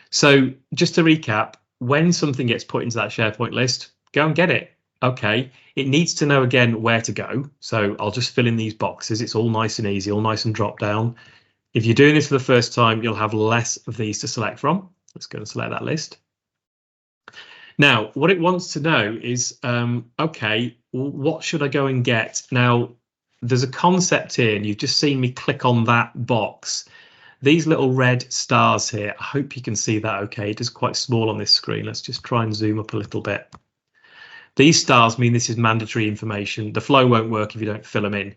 So just to recap, when something gets put into that SharePoint list, go and get it. Okay, it needs to know again where to go. So I'll just fill in these boxes. It's all nice and easy, all nice and drop down. If you're doing this for the first time, you'll have less of these to select from. Let's go and select that list. Now, what it wants to know is, okay, what should I go and get? Now, there's a concept here, and you've just seen me click on that box. These little red stars here, I hope you can see that okay. It is quite small on this screen. Let's just try and zoom up a little bit. These stars mean this is mandatory information. The flow won't work if you don't fill them in.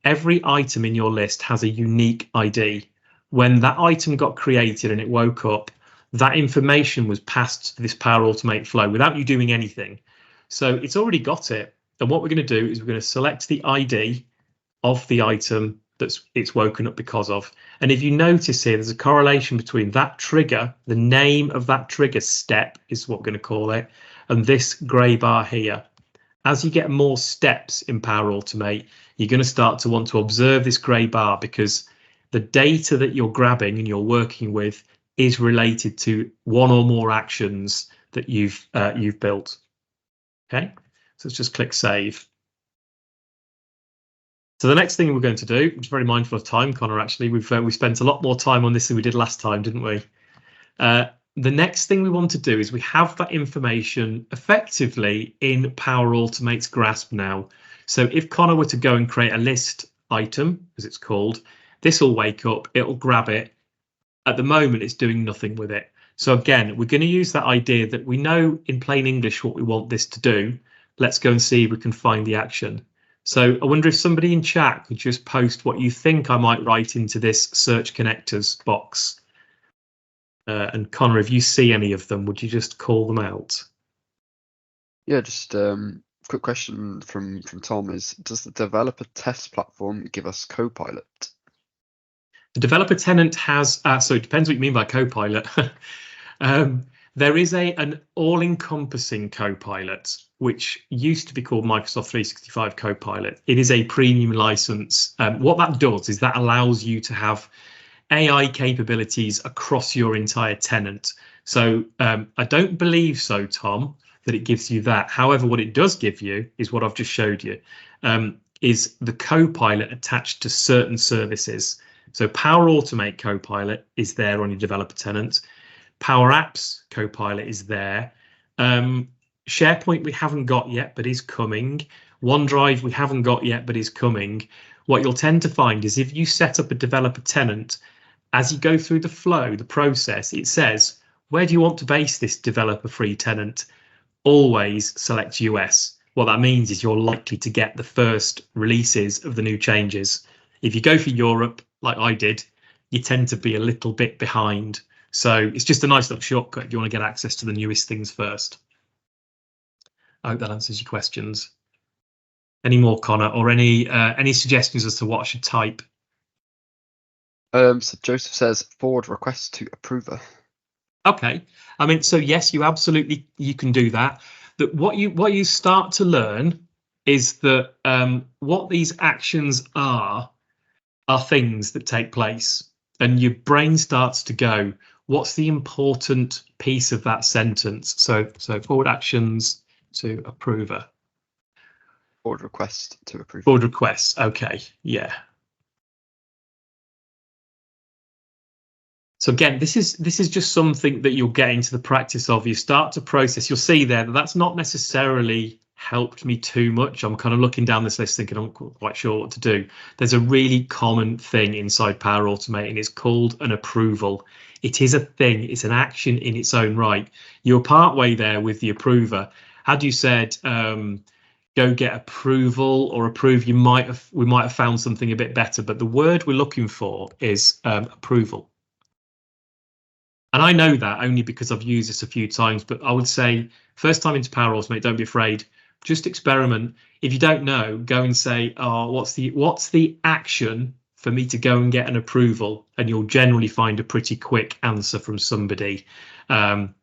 Every item in your list has a unique ID. When that item got created and it woke up, that information was passed to this Power Automate flow without you doing anything. So it's already got it. And what we're going to do is we're going to select the ID of the item that it's woken up because of. And if you notice here, there's a correlation between that trigger, the name of that trigger step is what we're going to call it, and this grey bar here. As you get more steps in Power Automate, you're going to start to want to observe this grey bar, because the data that you're grabbing and you're working with is related to one or more actions that you've built. Okay, so let's just click save. So the next thing we're going to do, I'm very mindful of time, Connor, actually, we spent a lot more time on this than we did last time, didn't we? The next thing we want to do is we have that information effectively in Power Automate's grasp now. So if Connor were to go and create a list item, as it's called, this will wake up, it'll grab it. At the moment, it's doing nothing with it. So again, we're going to use that idea that we know in plain English what we want this to do. Let's go and see if we can find the action. So I wonder if somebody in chat could just post what you think I might write into this search connectors box. And Connor, if you see any of them, would you just call them out? Yeah, just quick question from Tom is, does the developer test platform give us Copilot? The developer tenant has, so it depends what you mean by Copilot. There is an all-encompassing Copilot, which used to be called Microsoft 365 Copilot. It is a premium license. What that does is that allows you to have AI capabilities across your entire tenant. So I don't believe so, Tom, that it gives you that. However, what it does give you is what I've just showed you, is the Copilot attached to certain services. So Power Automate Copilot is there on your developer tenant. Power Apps Copilot is there. SharePoint we haven't got yet, but is coming. OneDrive we haven't got yet, but is coming. What you'll tend to find is if you set up a developer tenant, as you go through the flow, the process, it says, where do you want to base this developer free tenant? Always select US. What that means is you're likely to get the first releases of the new changes. If you go for Europe, like I did, you tend to be a little bit behind. So it's just a nice little shortcut if you want to get access to the newest things first. I hope that answers your questions. Any more, Connor, or any suggestions as to what I should type? So Joseph says forward request to approver. Okay, I mean, so yes, you can do that. That what you start to learn is that what these actions are things that take place, and your brain starts to go, what's the important piece of that sentence? So forward actions to approver. Forward request to approver. Forward requests. Okay, yeah. So again, this is just something that you'll get into the practice of. You start to process. You'll see there that that's not necessarily helped me too much. I'm kind of looking down this list thinking I'm not quite sure what to do. There's a really common thing inside Power Automate, and it's called an approval. It is a thing. It's an action in its own right. You're partway there with the approver. Had you said go get approval or approve, we might have found something a bit better. But the word we're looking for is approval. And I know that only because I've used this a few times, but I would say first time into Power Automate, don't be afraid. Just experiment. If you don't know, go and say, oh, what's the action for me to go and get an approval? And you'll generally find a pretty quick answer from somebody. In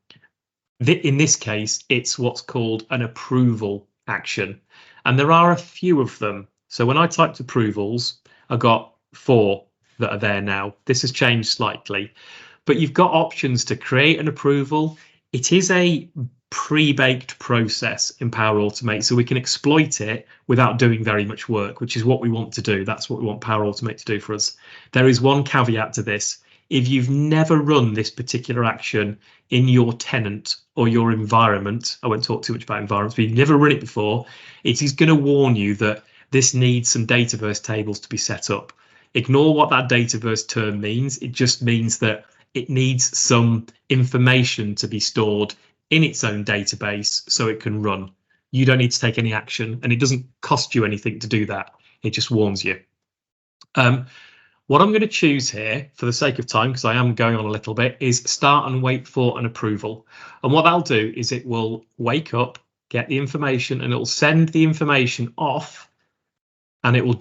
this case, it's what's called an approval action. And there are a few of them. So when I typed approvals, I got 4 that are there now. This has changed slightly. But you've got options to create an approval. It is a pre-baked process in Power Automate, so we can exploit it without doing very much work, which is what we want to do. That's what we want Power Automate to do for us. There is one caveat to this. If you've never run this particular action in your tenant or your environment, I won't talk too much about environments, but you've never run it before, it is going to warn you that this needs some Dataverse tables to be set up. Ignore what that Dataverse term means. It just means that it needs some information to be stored in its own database so it can run. You don't need to take any action, and it doesn't cost you anything to do that. It just warns you. What I'm going to choose here, for the sake of time, because I am going on a little bit, is start and wait for an approval. And what that'll do is it will wake up, get the information, and it will send the information off. And it will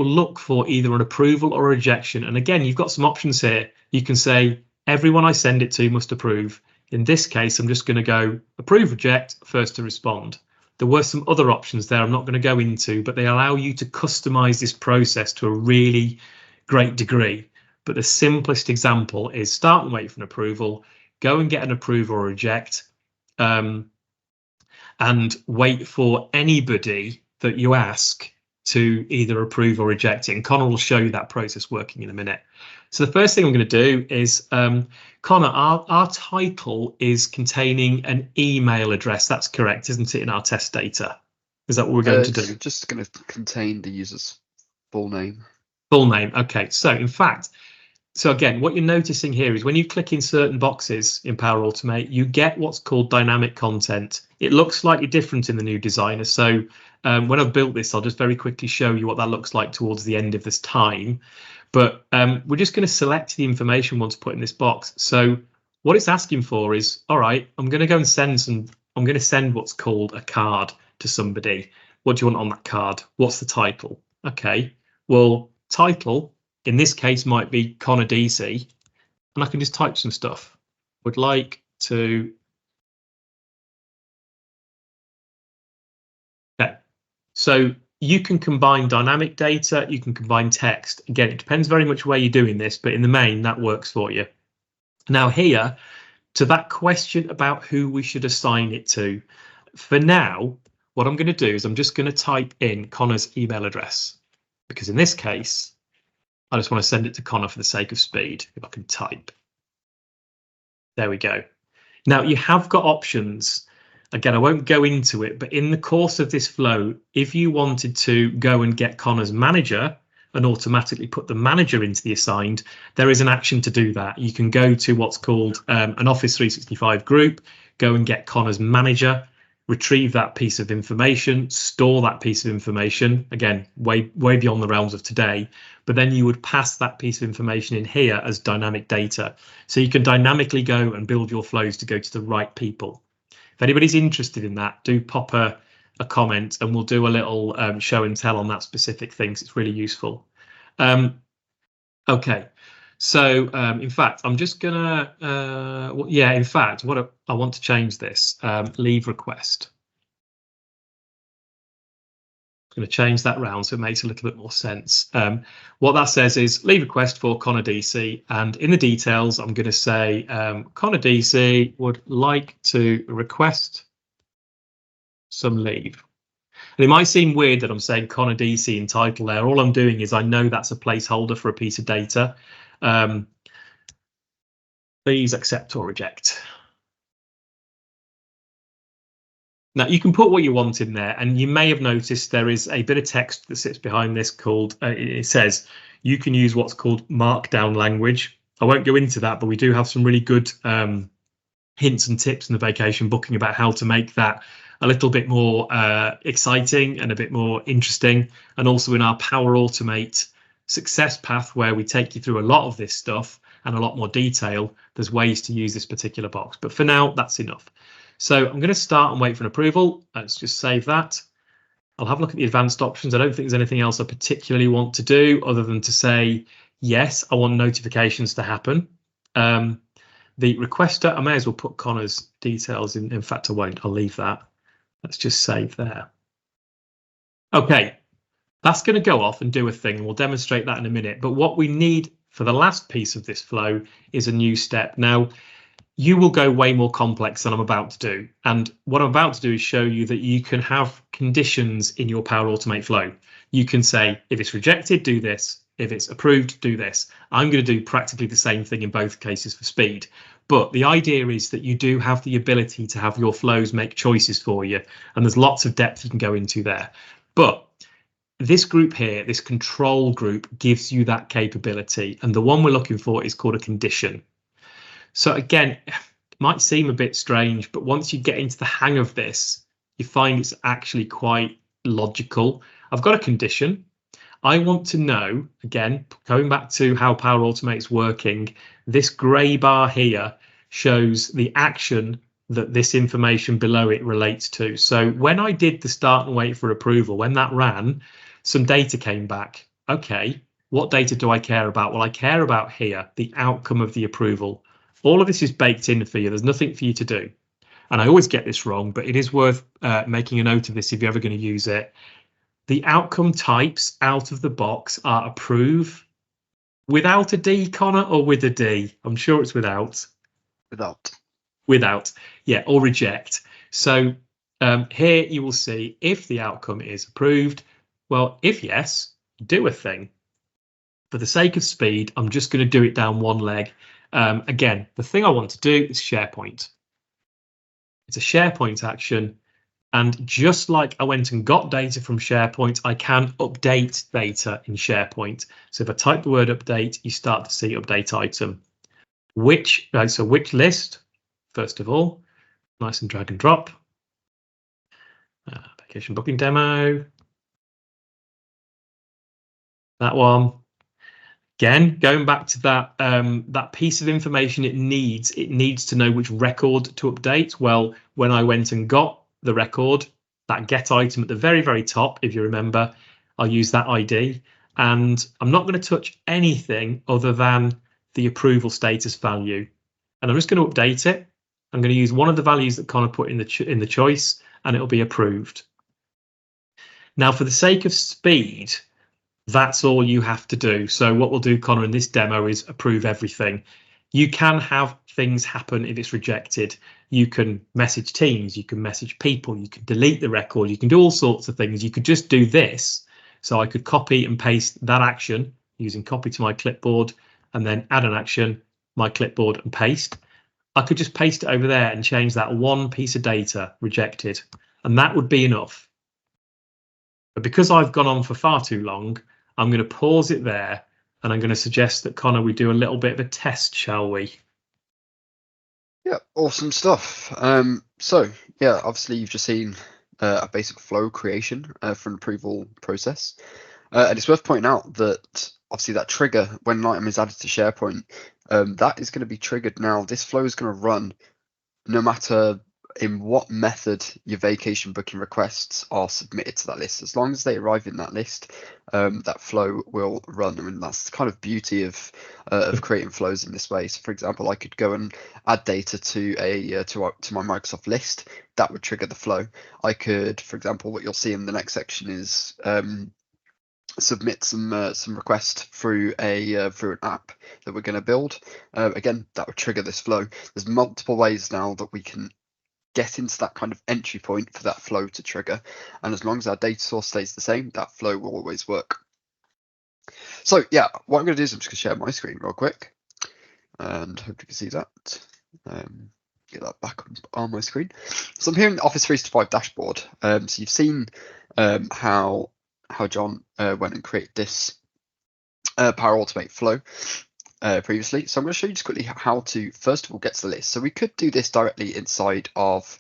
look for either an approval or a rejection. And again, you've got some options here. You can say, everyone I send it to must approve. In this case, I'm just going to go approve, reject, first to respond. There were some other options there I'm not going to go into, but they allow you to customize this process to a really great degree. But the simplest example is start and wait for an approval, go and get an approve or reject, and wait for anybody that you ask to either approve or reject it. And Connor will show you that process working in a minute. So the first thing I'm going to do is, Connor, our title is containing an email address. That's correct, isn't it, in our test data? Is that what we're going to do? Just going to contain the user's full name. Full name. Okay. So in fact, so again, what you're noticing here is when you click in certain boxes in Power Automate, you get what's called dynamic content. It looks slightly different in the new designer. So When I've built this, I'll just very quickly show you what that looks like towards the end of this time. But we're just going to select the information we want to put in this box. So what it's asking for is, all right, I'm going to go and I'm going to send what's called a card to somebody. What do you want on that card? What's the title? Okay, well, title in this case might be Connor DC, and I can just type some stuff. Would like to. Okay, so you can combine dynamic data, you can combine text. Again, it depends very much where you're doing this, but in the main, that works for you. Now here, to that question about who we should assign it to, for now, what I'm going to do is I'm just going to type in Connor's email address, because in this case, I just want to send it to Connor for the sake of speed. If I can type. There we go. Now you have got options. Again, I won't go into it, but in the course of this flow, if you wanted to go and get Connor's manager and automatically put the manager into the assigned, there is an action to do that. You can go to what's called an Office 365 group, go and get Connor's manager, retrieve that piece of information, store that piece of information, again, way beyond the realms of today, but then you would pass that piece of information in here as dynamic data. So you can dynamically go and build your flows to go to the right people. If anybody's interested in that, do pop a comment and we'll do a little show and tell on that specific thing. It's really useful. Okay, so in fact, I'm just gonna, yeah, in fact, what I want to change this, leave request. I'm going to change that round so it makes a little bit more sense. What that says is leave request for Connor DC, and in the details I'm going to say Connor DC would like to request some leave. And it might seem weird that I'm saying Connor DC in title there. All I'm doing is I know that's a placeholder for a piece of data. Please accept or reject. Now you can put what you want in there, and you may have noticed there is a bit of text that sits behind this called, it says you can use what's called markdown language. I won't go into that, but we do have some really good hints and tips in the vacation booking about how to make that a little bit more exciting and a bit more interesting. And also in our Power Automate success path, where we take you through a lot of this stuff and a lot more detail, there's ways to use this particular box. But for now, that's enough. So I'm going to start and wait for an approval. Let's just save that. I'll have a look at the advanced options. I don't think there's anything else I particularly want to do other than to say, yes, I want notifications to happen. The requester, I may as well put Connor's details in. In fact, I won't. I'll leave that. Let's just save there. OK, that's going to go off and do a thing. And we'll demonstrate that in a minute. But what we need for the last piece of this flow is a new step. Now, you will go way more complex than I'm about to do. And what I'm about to do is show you that you can have conditions in your Power Automate flow. You can say, if it's rejected, do this. If it's approved, do this. I'm going to do practically the same thing in both cases for speed. But the idea is that you do have the ability to have your flows make choices for you. And there's lots of depth you can go into there. But this group here, this control group, gives you that capability. And the one we're looking for is called a condition. So again, it might seem a bit strange, but once you get into the hang of this, you find it's actually quite logical. I've got a condition. I want to know, again, going back to how Power Automate is working, this grey bar here shows the action that this information below it relates to. So when I did the start and wait for approval, when that ran, some data came back. OK, what data do I care about? Well, I care about here, the outcome of the approval. All of this is baked in for you. There's nothing for you to do. And I always get this wrong, but it is worth making a note of this if you're ever going to use it. The outcome types out of the box are approve without a D, Connor, or with a D? I'm sure it's without. Without, yeah, or reject. So here you will see if the outcome is approved. Well, if yes, do a thing. For the sake of speed, I'm just going to do it down one leg. Again, the thing I want to do is SharePoint. It's a SharePoint action. And just like I went and got data from SharePoint, I can update data in SharePoint. So if I type the word update, you start to see update item. Which list, first of all, nice and drag and drop. Vacation booking demo. That one. Again, going back to that that piece of information it needs to know which record to update. Well, when I went and got the record, that get item at the very, very top, if you remember, I'll use that ID. And I'm not going to touch anything other than the approval status value. And I'm just going to update it. I'm going to use one of the values that Connor put in the choice, and it'll be approved. Now, for the sake of speed, that's all you have to do. So what we'll do, Connor, in this demo is approve everything. You can have things happen if it's rejected. You can message teams, you can message people, you can delete the record, you can do all sorts of things. You could just do this. So I could copy and paste that action using copy to my clipboard and then add an action, my clipboard, and paste. I could just paste it over there and change that one piece of data rejected, and that would be enough. But because I've gone on for far too long, I'm going to pause it there, and I'm going to suggest that, Connor, we do a little bit of a test, shall we? Yeah, awesome stuff. So yeah, obviously you've just seen a basic flow creation for an approval process. And it's worth pointing out that obviously that trigger, when an item is added to SharePoint, that is going to be triggered now. This flow is going to run no matter in what method your vacation booking requests are submitted to that list. As long as they arrive in that list, that flow will run. I mean, that's the kind of beauty of creating flows in this way. So, for example, I could go and add data to my Microsoft list. That would trigger the flow. I could, for example, what you'll see in the next section is submit some request through an app that we're going to build. Again, that would trigger this flow. There's multiple ways now that we can get into that kind of entry point for that flow to trigger, and as long as our data source stays the same, that flow will always work. So yeah, what I'm going to do is I'm just going to share my screen real quick, and hope you can see that. Get that back on my screen. So I'm here in the Office 365 dashboard. So you've seen how John went and created this Power Automate flow previously. So I'm going to show you just quickly how to first of all get to the list. So we could do this directly inside of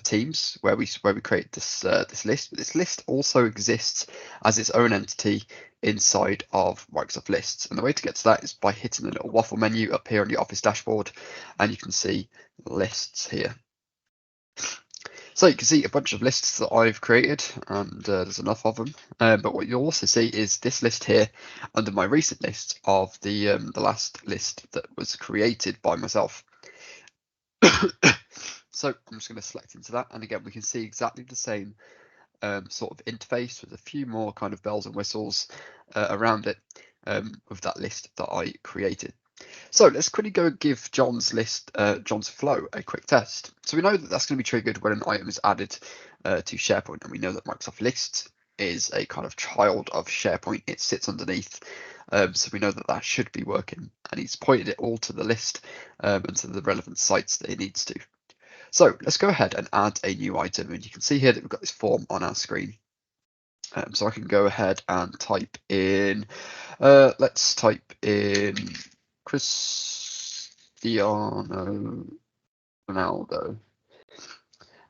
Teams, where we create this list. But this list also exists as its own entity inside of Microsoft Lists. And the way to get to that is by hitting the little waffle menu up here on the Office dashboard, and you can see lists here. So you can see a bunch of lists that I've created, and there's enough of them. But what you'll also see is this list here under my recent list of the last list that was created by myself. So I'm just going to select into that, and again we can see exactly the same sort of interface with a few more kind of bells and whistles around it with that list that I created. So let's quickly go and give John's flow a quick test. So we know that that's going to be triggered when an item is added to SharePoint, and we know that Microsoft Lists is a kind of child of SharePoint. It sits underneath, so we know that that should be working, and he's pointed it all to the list and to the relevant sites that it needs to. So let's go ahead and add a new item, and you can see here that we've got this form on our screen. So I can go ahead and type in, let's type in Cristiano Ronaldo,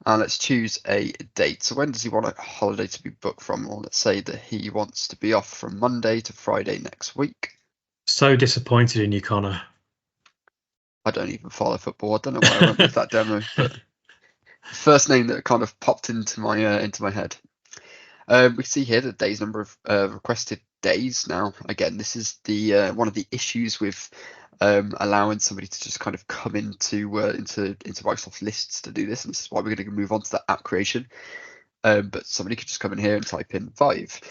and let's choose a date. So when does he want a holiday to be booked from? Well, let's say that he wants to be off from Monday to Friday next week. So disappointed in you, Connor. I don't even follow football. I don't know why I went with that demo, but first name that kind of popped into my head. We see here the days number of requested days. Now, again, this is the one of the issues with allowing somebody to just kind of come into Microsoft Lists to do this, and this is why we're going to move on to that app creation. But somebody could just come in here and type in 5,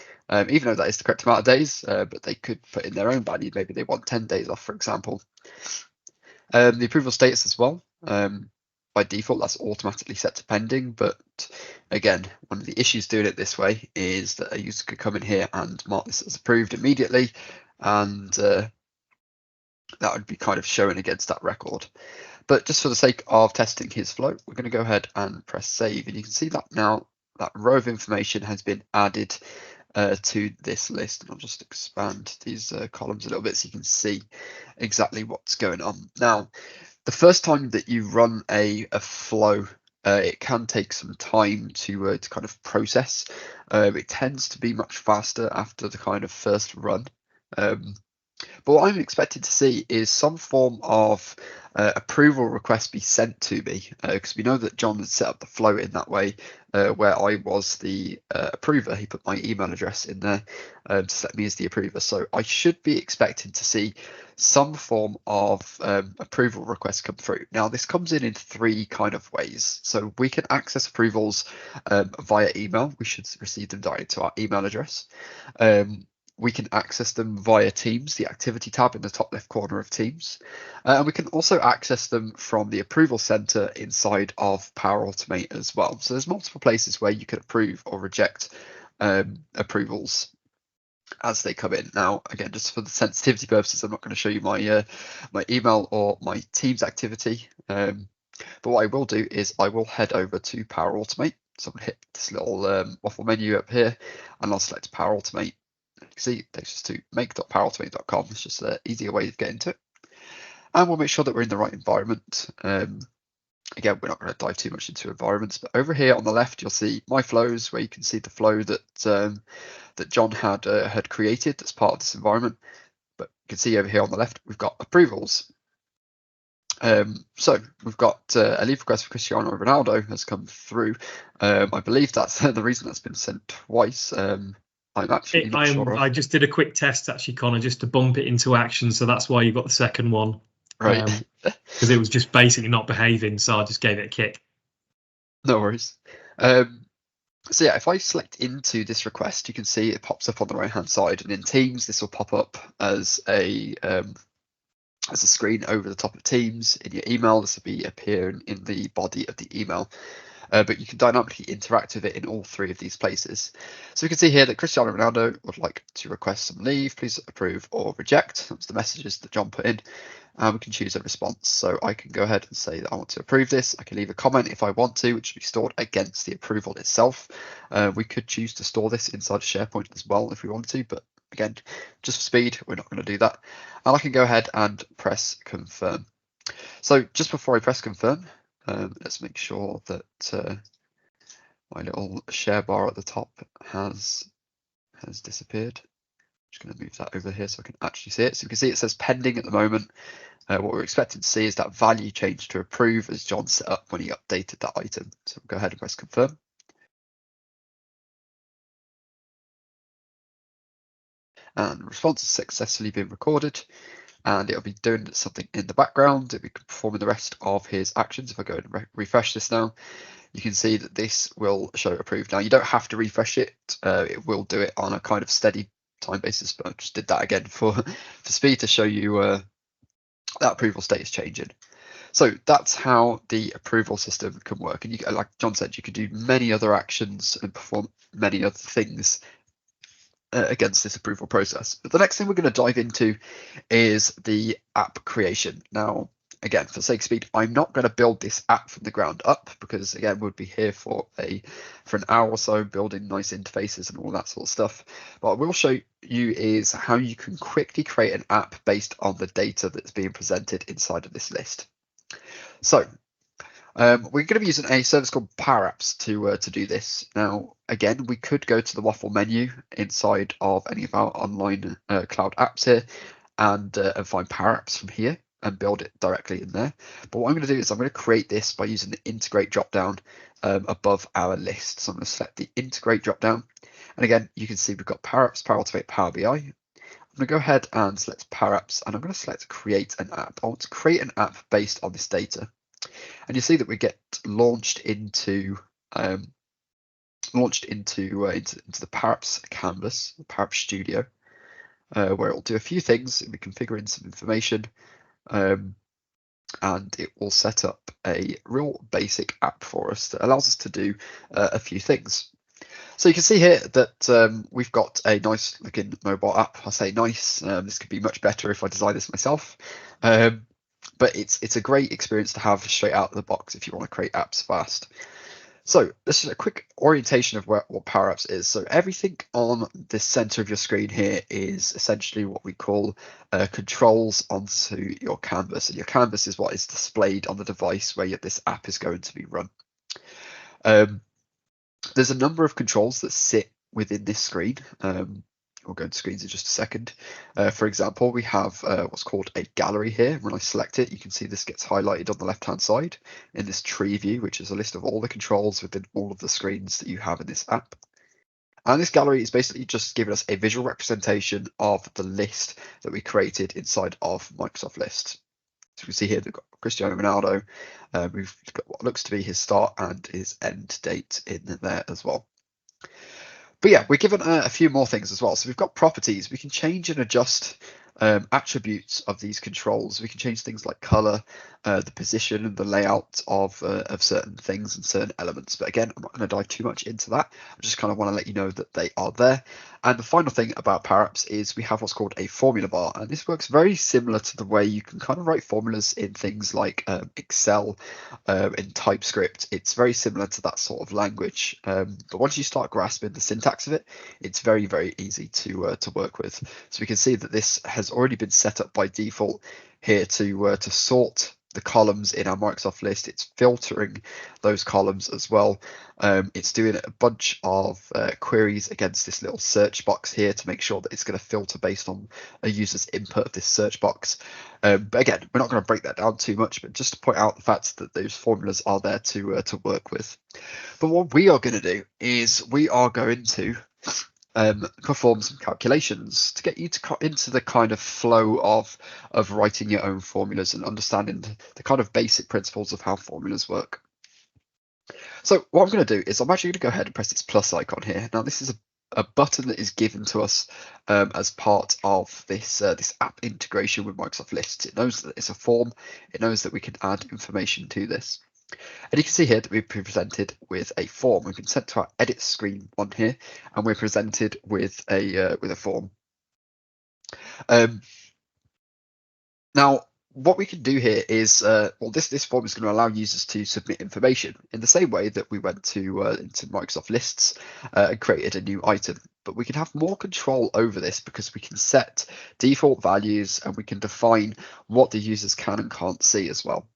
even though that is the correct amount of days, but they could put in their own value. Maybe they want 10 days off, for example. The approval status as well. By default, that's automatically set to pending, but again, one of the issues doing it this way is that a user could come in here and mark this as approved immediately, and that would be kind of shown against that record. But just for the sake of testing his flow, we're going to go ahead and press save, and you can see that now that row of information has been added to this list. And I'll just expand these columns a little bit so you can see exactly what's going on. Now, the first time that you run a flow it can take some time to kind of process. It tends to be much faster after the kind of first run. But what I'm expecting to see is some form of approval request be sent to me, because we know that John had set up the flow in that way, where I was the approver. He put my email address in there to set me as the approver. So I should be expecting to see some form of approval request come through. Now, this comes in 3 kind of ways. So we can access approvals via email. We should receive them directly to our email address. We can access them via Teams, the activity tab in the top left corner of Teams. And we can also access them from the approval center inside of Power Automate as well. So there's multiple places where you can approve or reject approvals as they come in. Now, again, just for the sensitivity purposes, I'm not going to show you my my email or my Teams activity. But what I will do is I will head over to Power Automate. So I'm going to hit this little waffle menu up here, and I'll select Power Automate. You can see it takes us to make.powerautomate.com. It's just an easier way of getting to it. And we'll make sure that we're in the right environment. Again, we're not going to dive too much into environments, but over here on the left, you'll see my flows, where you can see the flow that that John had created as part of this environment. But you can see over here on the left, we've got approvals. So we've got a leave request for Cristiano Ronaldo has come through. I believe that's the reason that's been sent twice. I'm actually not sure. I just did a quick test actually, Connor, just to bump it into action. So that's why you got the second one. Right. Because it was just basically not behaving. So I just gave it a kick. No worries. So yeah, if I select into this request, you can see it pops up on the right hand side, and in Teams, this will pop up as a screen over the top of Teams. In your email, this will be appearing in the body of the email. But you can dynamically interact with it in all 3 of these places. So we can see here that Cristiano Ronaldo would like to request some leave. Please approve or reject. That's the messages that John put in. And we can choose a response. So I can go ahead and say that I want to approve this. I can leave a comment if I want to, which will be stored against the approval itself. We could choose to store this inside SharePoint as well if we want to, but again, just for speed, we're not going to do that. And I can go ahead and press confirm. So just before I press confirm, let's make sure that my little share bar at the top has disappeared. I'm just going to move that over here so I can actually see it. So you can see it says pending at the moment. What we're expecting to see is that value change to approve as John set up when he updated that item. So we'll go ahead and press confirm. And the response has successfully been recorded, and it'll be doing something in the background. It'll be performing the rest of his actions. If I go and refresh this now, you can see that this will show approved. Now, you don't have to refresh it. It will do it on a kind of steady time basis, but I just did that again for speed to show you that approval state is changing. So that's how the approval system can work. And you, like John said, you could do many other actions and perform many other things against this approval process. But the next thing we're going to dive into is the app creation. Now, again, for the sake of speed, I'm not going to build this app from the ground up because, again, we'd be here for an hour or so building nice interfaces and all that sort of stuff. What I will show you is how you can quickly create an app based on the data that's being presented inside of this list. So we're going to be using a service called Power Apps to do this. Now, again, we could go to the waffle menu inside of any of our online cloud apps here and find Power Apps from here and build it directly in there. But what I'm going to do is I'm going to create this by using the integrate dropdown above our list. So I'm going to select the integrate dropdown. And again, you can see we've got Power Apps, Power Automate, Power BI. I'm going to go ahead and select Power Apps, and I'm going to select create an app. I want to create an app based on this data. And you see that we get launched into the Power Apps canvas, the Power Apps Studio, where it will do a few things. It'll be configuring some information, and it will set up a real basic app for us that allows us to do a few things. So you can see here that we've got a nice looking mobile app. I say nice, this could be much better if I design this myself. But it's a great experience to have straight out of the box if you want to create apps fast. So this is a quick orientation of what Power Apps is. So everything on the center of your screen here is essentially what we call controls onto your canvas. And your canvas is what is displayed on the device where this app is going to be run. There's a number of controls that sit within this screen. We'll go into screens in just a second. For example, we have what's called a gallery here. When I select it, you can see this gets highlighted on the left-hand side in this tree view, which is a list of all the controls within all of the screens that you have in this app. And this gallery is basically just giving us a visual representation of the list that we created inside of Microsoft Lists. So we can see here we've got Cristiano Ronaldo. We've got what looks to be his start and his end date in there as well. But yeah, we're given a few more things as well. So we've got properties. We can change and adjust attributes of these controls. We can change things like color, the position and the layout of certain things and certain elements. But again, I'm not going to dive too much into that. I just kind of want to let you know that they are there. And the final thing about Power Apps is we have what's called a formula bar. And this works very similar to the way you can kind of write formulas in things like Excel, in TypeScript. It's very similar to that sort of language. But once you start grasping the syntax of it, it's very, very easy to work with. So we can see that this has already been set up by default here to sort the columns in our Microsoft list. It's filtering those columns as well. It's doing a bunch of queries against this little search box here to make sure that it's going to filter based on a user's input of this search box. But again, we're not going to break that down too much, but just to point out the fact that those formulas are there to work with. But what we are going to do is we are going to perform some calculations to get you into the kind of flow of writing your own formulas and understanding the kind of basic principles of how formulas work. So what I'm going to do is I'm actually going to go ahead and press this plus icon here. Now this is a button that is given to us as part of this this app integration with Microsoft Lists. It knows that it's a form. It knows that we can add information to this. And you can see here that we've been presented with a form. We've been sent to our edit screen one here, and we're presented with a form. Now, what we can do here is, well, this form is going to allow users to submit information in the same way that we went to into Microsoft Lists and created a new item. But we can have more control over this because we can set default values and we can define what the users can and can't see as well.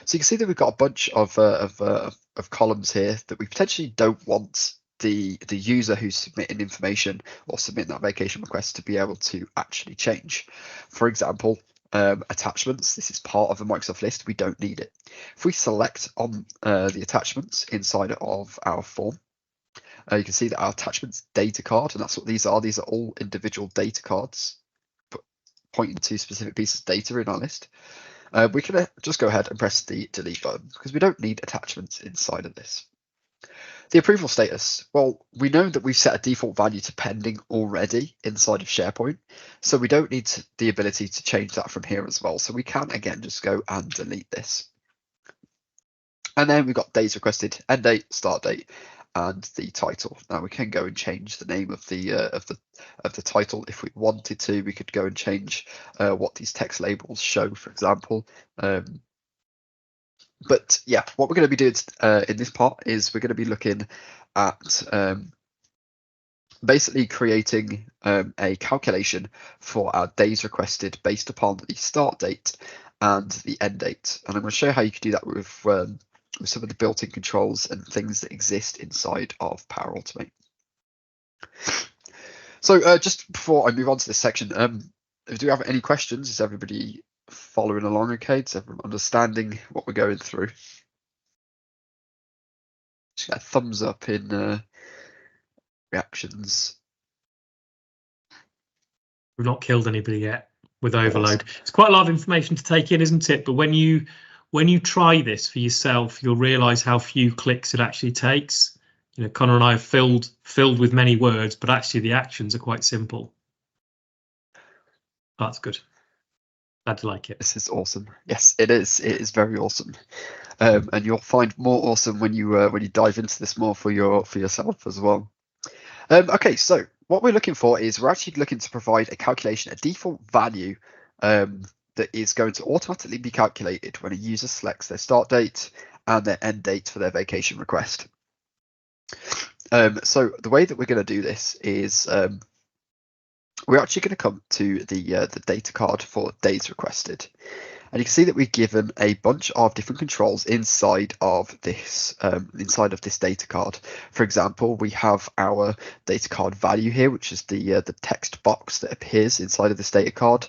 So you can see that we've got a bunch of columns here that we potentially don't want the user who's submitting information or submitting that vacation request to be able to actually change. For example, attachments. This is part of the Microsoft list. We don't need it. If we select on the attachments inside of our form, you can see that our attachments data card, and that's what these are. These are all individual data cards pointing to specific pieces of data in our list. We can just go ahead and press the delete button because we don't need attachments inside of this. The approval status, well, we know that we've set a default value to pending already inside of SharePoint, so we don't need the ability to change that from here as well. So we can, again, just go and delete this. And then we've got days requested, end date, start date, and the title. Now we can go and change the name of the title if we wanted to. We could go and change what these text labels show, for example. But yeah, what we're going to be doing in this part is we're going to be looking at basically creating a calculation for our days requested based upon the start date and the end date. And I'm going to show you how you can do that with some of the built-in controls and things that exist inside of Power Automate. So just before I move on to this section, do you have any questions? Is everybody following along okay? Is everyone understanding what we're going through? Just get a thumbs up in reactions. We've not killed anybody yet with overload. It's quite a lot of information to take in, isn't it? But when you try this for yourself, you'll realise how few clicks it actually takes. You know, Connor and I are filled with many words, but actually the actions are quite simple. That's good. Glad to like it. This is awesome. Yes, it is. It is very awesome, and you'll find more awesome when you dive into this more for yourself as well. Okay, so what we're looking for is we're actually looking to provide a calculation, a default value that is going to automatically be calculated when a user selects their start date and their end date for their vacation request. So the way that we're going to do this is we're actually going to come to the data card for days requested. And you can see that we've given a bunch of different controls inside of this data card. For example, we have our data card value here, which is the text box that appears inside of this data card.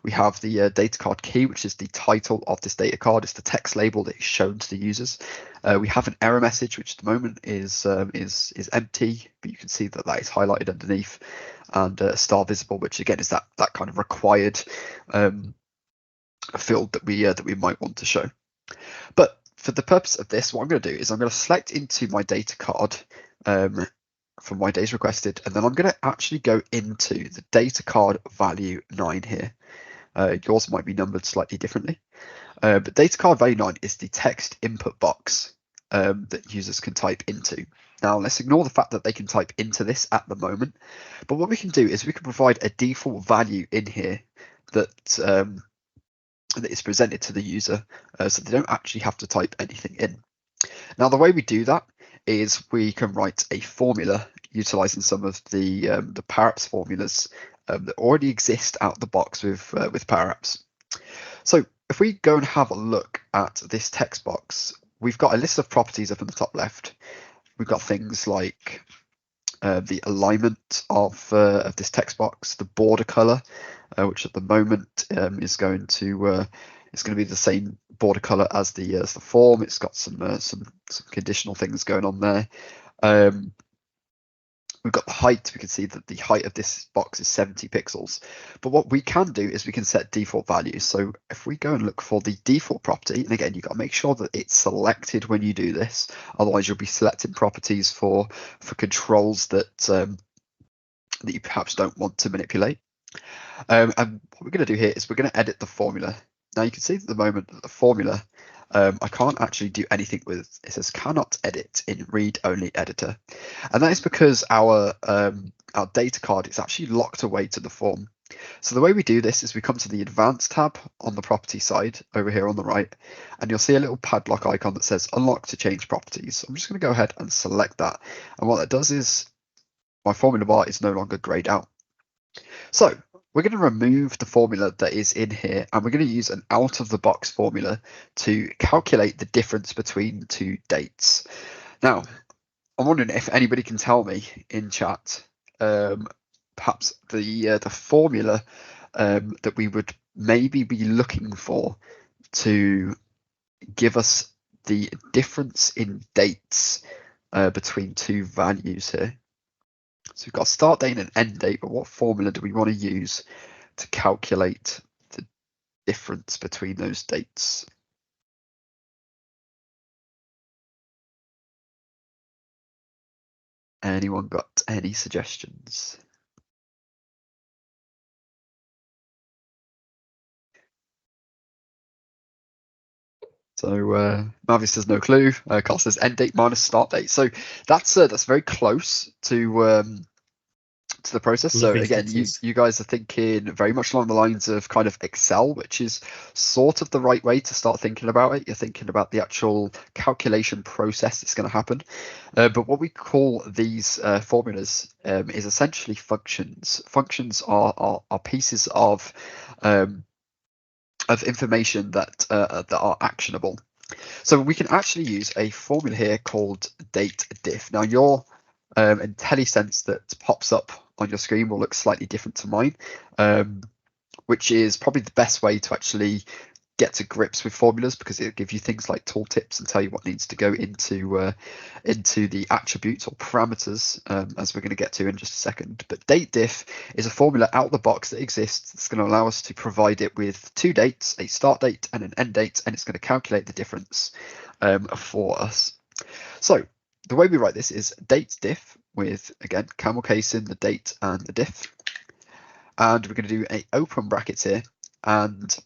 We have the data card key, which is the title of this data card. It's the text label that is shown to the users. We have an error message, which at the moment is empty, but you can see that is highlighted underneath, and star visible, which again is that kind of required field that we might want to show. But for the purpose of this, what I'm going to do is I'm going to select into my data card from my data requested, and then I'm going to actually go into the data card value 9 here. Yours might be numbered slightly differently, but data card value 9 is the text input box that users can type into. Now let's ignore the fact that they can type into this at the moment, but what we can do is we can provide a default value in here that that is presented to the user, so they don't actually have to type anything in. Now the way we do that is we can write a formula utilizing some of the Power Apps formulas that already exist out of the box with Power Apps. So if we go and have a look at this text box, we've got a list of properties up in the top left. We've got things like the alignment of this text box, the border color, which at the moment is going to be the same border color as the form. It's got some conditional things going on there. We've got the height. We can see that the height of this box is 70 pixels. But what we can do is we can set default values. So if we go and look for the default property, and again, you've got to make sure that it's selected when you do this. Otherwise, you'll be selecting properties for controls that you perhaps don't want to manipulate. And what we're going to do here is we're going to edit the formula. Now you can see at the moment that the formula, I can't actually do anything with. It says cannot edit in read-only editor, and that is because our data card is actually locked away to the form. So the way we do this is we come to the Advanced tab on the property side over here on the right, and you'll see a little padlock icon that says Unlock to change properties. I'm just going to go ahead and select that, and what that does is my formula bar is no longer grayed out. So we're going to remove the formula that is in here, and we're going to use an out-of-the-box formula to calculate the difference between two dates. Now, I'm wondering if anybody can tell me in chat, perhaps the formula that we would maybe be looking for to give us the difference in dates between two values here. So we've got a start date and an end date, but what formula do we want to use to calculate the difference between those dates? Anyone got any suggestions? So Mavi says no clue. Carl says end date minus start date. So that's very close to the process. So again, you guys are thinking very much along the lines of kind of Excel, which is sort of the right way to start thinking about it. You're thinking about the actual calculation process that's going to happen. But what we call these formulas is essentially functions. Functions are pieces of information that are actionable. So we can actually use a formula here called date diff. Now your IntelliSense that pops up on your screen will look slightly different to mine, which is probably the best way to actually get to grips with formulas, because it'll give you things like tooltips and tell you what needs to go into the attributes or parameters, as we're going to get to in just a second. But date diff is a formula out of the box that exists that's going to allow us to provide it with two dates, a start date and an end date, and it's going to calculate the difference for us. So the way we write this is date diff with, again, camel case in the date and the diff, and we're going to do a open brackets here, and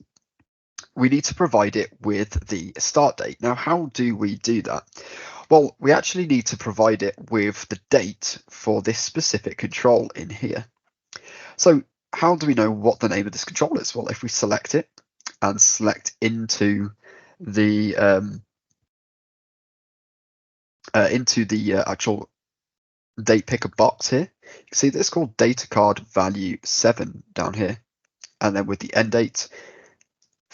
we need to provide it with the start date. Now, how do we do that? Well, we actually need to provide it with the date for this specific control in here. So how do we know what the name of this control is? Well, if we select it and select into the actual date picker box here, you can see that it's called data card value 7 down here, and then with the end date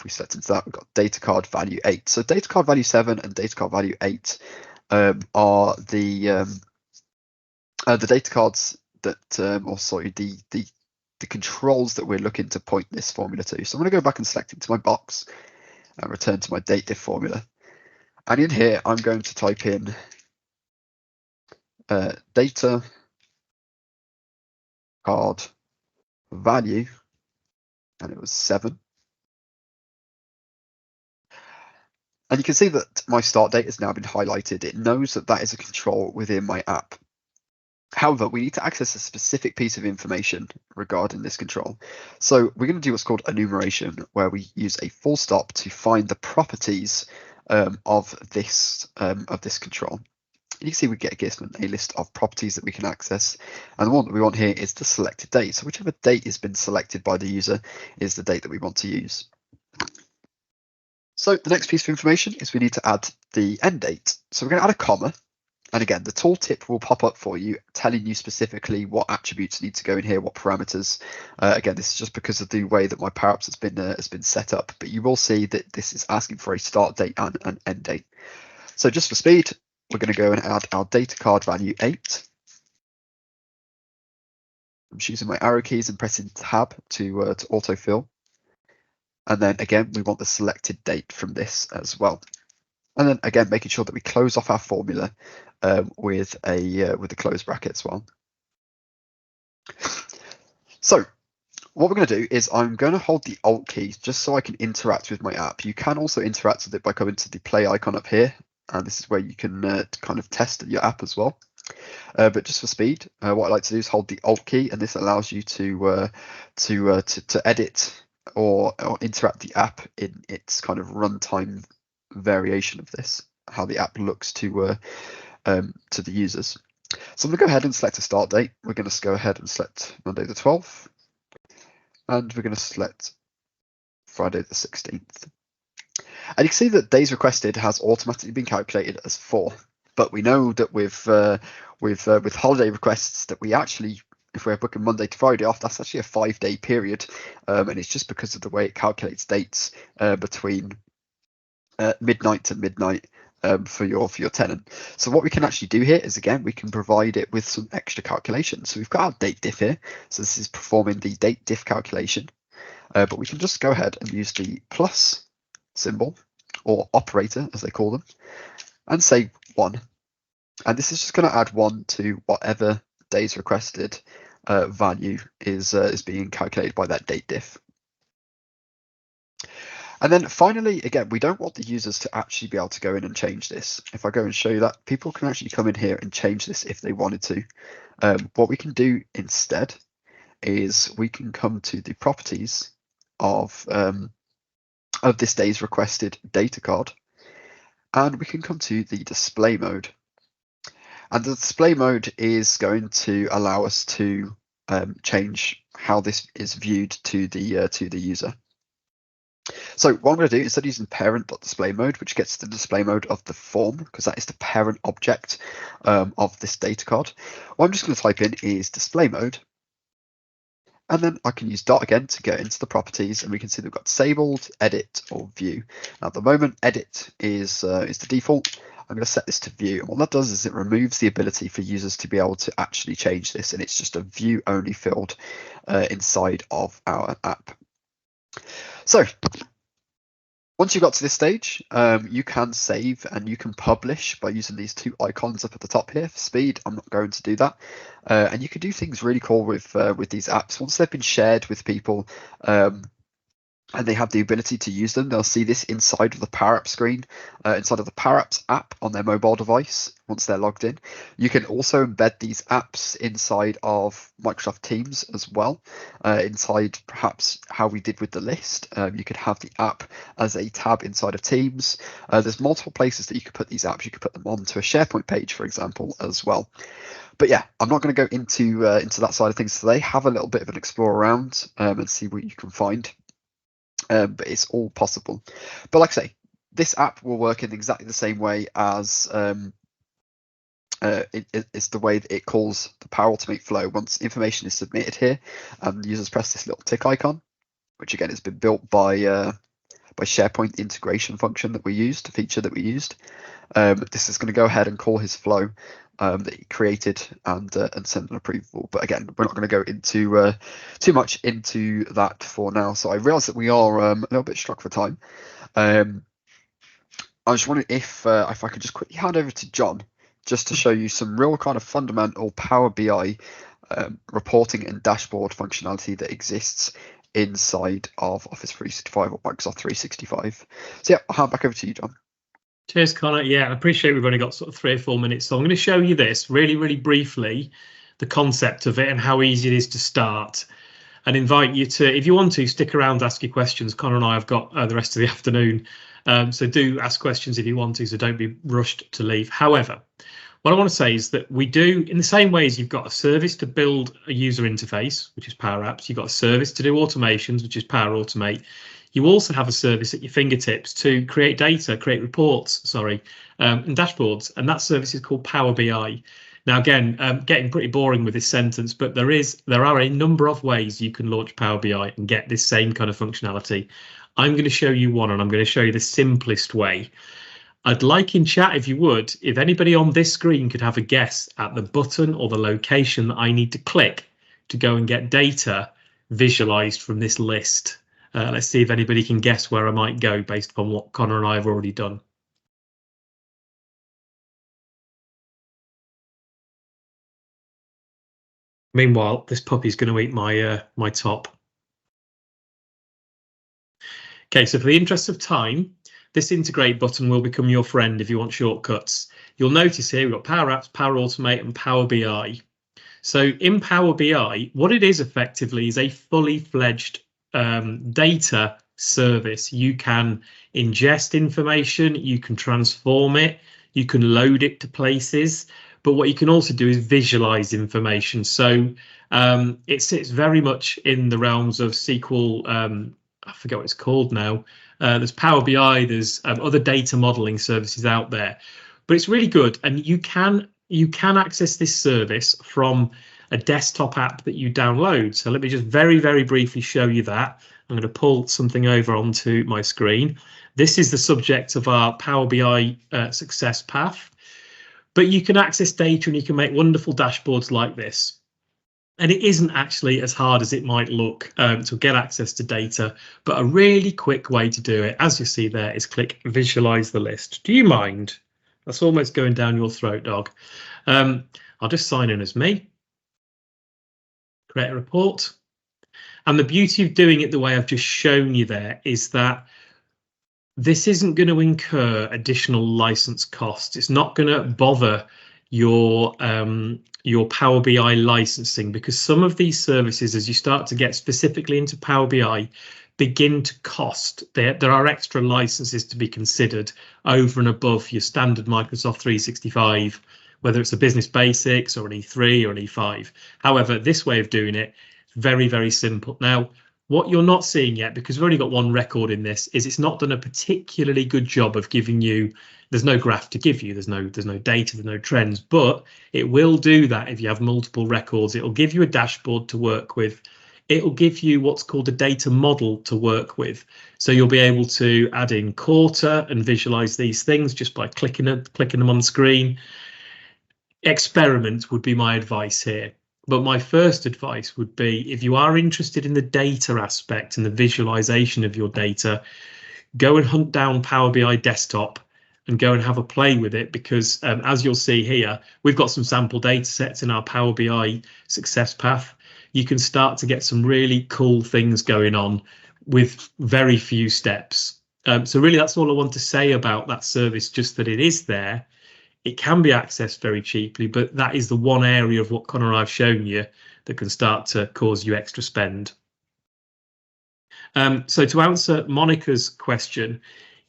if we select into that, we've got data card value 8. So data card value 7 and data card value 8 are the data cards that, or sorry, the controls that we're looking to point this formula to. So I'm going to go back and select into my box and return to my date diff formula. And in here, I'm going to type in data card value, and it was 7. And you can see that my start date has now been highlighted. It knows that that is a control within my app. However, we need to access a specific piece of information regarding this control. So we're going to do what's called enumeration, where we use a full stop to find the properties of this control. And you can see we get given a list of properties that we can access. And the one that we want here is the selected date. So whichever date has been selected by the user is the date that we want to use. So the next piece of information is we need to add the end date. So we're going to add a comma. And again, the tooltip will pop up for you, telling you specifically what attributes need to go in here, what parameters. Again, this is just because of the way that my Power Apps has been set up. But you will see that this is asking for a start date and an end date. So just for speed, we're going to go and add our data card value 8. I'm just using my arrow keys and pressing tab to autofill. And then again, we want the selected date from this as well. And then again, making sure that we close off our formula with a close bracket as well. So what we're going to do is I'm going to hold the Alt key just so I can interact with my app. You can also interact with it by coming to the play icon up here. And this is where you can kind of test your app as well. But just for speed, what I like to do is hold the Alt key, and this allows you to edit or interact the app in its kind of runtime variation of this, how the app looks to the users. So I'm going to go ahead and select a start date. We're going to go ahead and select Monday the 12th, and we're going to select Friday the 16th. And you can see that days requested has automatically been calculated as 4. But we know that with holiday requests that we actually, if we're booking Monday to Friday off, that's actually a 5-day period, and it's just because of the way it calculates dates between midnight to midnight for your tenant. So what we can actually do here is, again, we can provide it with some extra calculations. So we've got our date diff here. So this is performing the date diff calculation, but we can just go ahead and use the plus symbol or operator, as they call them, and say 1. And this is just going to add 1 to whatever days requested value is being calculated by that date diff. And then finally, again, we don't want the users to actually be able to go in and change this. If I go and show you that, people can actually come in here and change this if they wanted to. What we can do instead is we can come to the properties of this day's requested data card, and we can come to the display mode. And the display mode is going to allow us to change how this is viewed to the user. So what I'm going to do, instead of using parent.display mode, which gets the display mode of the form, because that is the parent object of this data card, what I'm just going to type in is display mode. And then I can use dot again to go into the properties, and we can see that we've got disabled, edit, or view. Now at the moment, edit is the default. I'm going to set this to view, and what that does is it removes the ability for users to be able to actually change this, and it's just a view only field inside of our app. So once you've got to this stage, you can save and you can publish by using these 2 icons up at the top here. For speed, I'm not going to do that. And you can do things really cool with these apps. Once they've been shared with people, and they have the ability to use them, they'll see this inside of the Power Apps screen, inside of the Power Apps app on their mobile device once they're logged in. You can also embed these apps inside of Microsoft Teams as well, inside perhaps how we did with the list. You could have the app as a tab inside of Teams. There's multiple places that you could put these apps. You could put them onto a SharePoint page, for example, as well. But yeah, I'm not going to go into that side of things today. Have a little bit of an explore around and see what you can find. But it's all possible. But like I say, this app will work in exactly the same way as it's the way that it calls the Power Automate flow. Once information is submitted here, users press this little tick icon, which again has been built by by SharePoint integration function that we used, feature that we used. This is going to go ahead and call his flow that he created and send an approval. But again, we're not going to go into too much into that for now. So I realize that we are a little bit struck for time. I was wondering if I could just quickly hand over to John just to show you some real kind of fundamental Power BI reporting and dashboard functionality that exists inside of Office 365 or Microsoft 365. So yeah, I'll hand back over to you, John. Cheers, Connor. Yeah, I appreciate we've only got sort of 3 or 4 minutes. So I'm going to show you this really, really briefly, the concept of it and how easy it is to start, and invite you to, if you want to, stick around, ask your questions. Connor and I have got the rest of the afternoon. So do ask questions if you want to, so don't be rushed to leave. However, what I want to say is that we do, in the same way as you've got a service to build a user interface, which is Power Apps, you've got a service to do automations, which is Power Automate. You also have a service at your fingertips to create data, create reports, and dashboards, and that service is called Power BI. Now, again, getting pretty boring with this sentence, but there are a number of ways you can launch Power BI and get this same kind of functionality. I'm going to show you one, and I'm going to show you the simplest way. I'd like in chat, if you would, if anybody on this screen could have a guess at the button or the location that I need to click to go and get data visualized from this list. Let's see if anybody can guess where I might go based upon what Connor and I have already done. Meanwhile, this puppy's going to eat my top. Okay, so for the interest of time, this integrate button will become your friend if you want shortcuts. You'll notice here we've got Power Apps, Power Automate, and Power BI. So in Power BI, what it is effectively is a fully fledged data service. You can ingest information, you can transform it, you can load it to places, but what you can also do is visualize information. So it sits very much in the realms of SQL. I forget what it's called now. There's Power BI, there's other data modeling services out there, but it's really good, and you can access this service from a desktop app that you download. So let me just very, very briefly show you that. I'm going to pull something over onto my screen. This is the subject of our Power BI success path, but you can access data and you can make wonderful dashboards like this. And it isn't actually as hard as it might look to get access to data, but a really quick way to do it, as you see there, is click visualize the list. Do you mind? That's almost going down your throat, dog. I'll just sign in as me. Create a report. And the beauty of doing it the way I've just shown you there is that this isn't going to incur additional license costs. It's not going to bother your Power BI licensing, because some of these services, as you start to get specifically into Power BI, begin to cost. There are extra licenses to be considered over and above your standard Microsoft 365, whether it's a Business Basics or an E3 or an E5. However, this way of doing it, very, very simple. Now, what you're not seeing yet, because we've only got one record in this, is it's not done a particularly good job of giving you, there's no graph to give you, there's no data, there's no trends, but it will do that if you have multiple records. It'll give you a dashboard to work with. It'll give you what's called a data model to work with. So you'll be able to add in quarter and visualize these things just by clicking them on the screen. Experiment would be my advice here. But my first advice would be, if you are interested in the data aspect and the visualization of your data, go and hunt down Power BI Desktop and go and have a play with it, because as you'll see here, we've got some sample data sets in our Power BI success path. You can start to get some really cool things going on with very few steps. So really, that's all I want to say about that service, just that it is there. It can be accessed very cheaply, but that is the one area of what Connor and I have shown you that can start to cause you extra spend. So to answer Monica's question,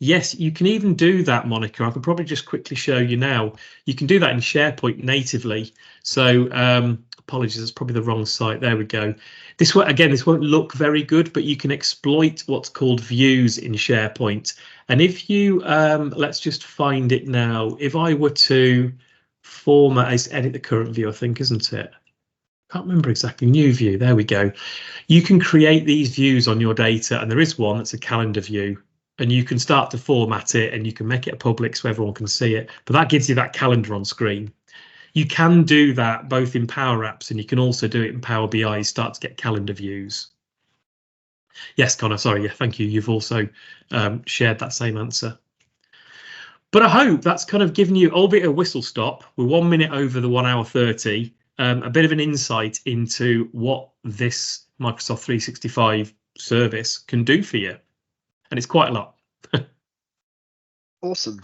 yes, you can even do that, Monica. I could probably just quickly show you now. You can do that in SharePoint natively. So apologies, that's probably the wrong site. There we go. This won't look very good, but you can exploit what's called views in SharePoint. And if you, let's just find it now. If I were to format, it's edit the current view, I think, isn't it? Can't remember exactly. New view. There we go. You can create these views on your data, and there is one that's a calendar view. and you can start to format it and you can make it public so everyone can see it. But that gives you that calendar on screen. You can do that both in Power Apps and you can also do it in Power BI. You start to get calendar views. Yes, Connor, sorry. Yeah, thank you. You've also shared that same answer. But I hope that's kind of given you, albeit a whistle stop, we're 1 minute over the 1 hour 30, a bit of an insight into what this Microsoft 365 service can do for you. And it's quite a lot. Awesome.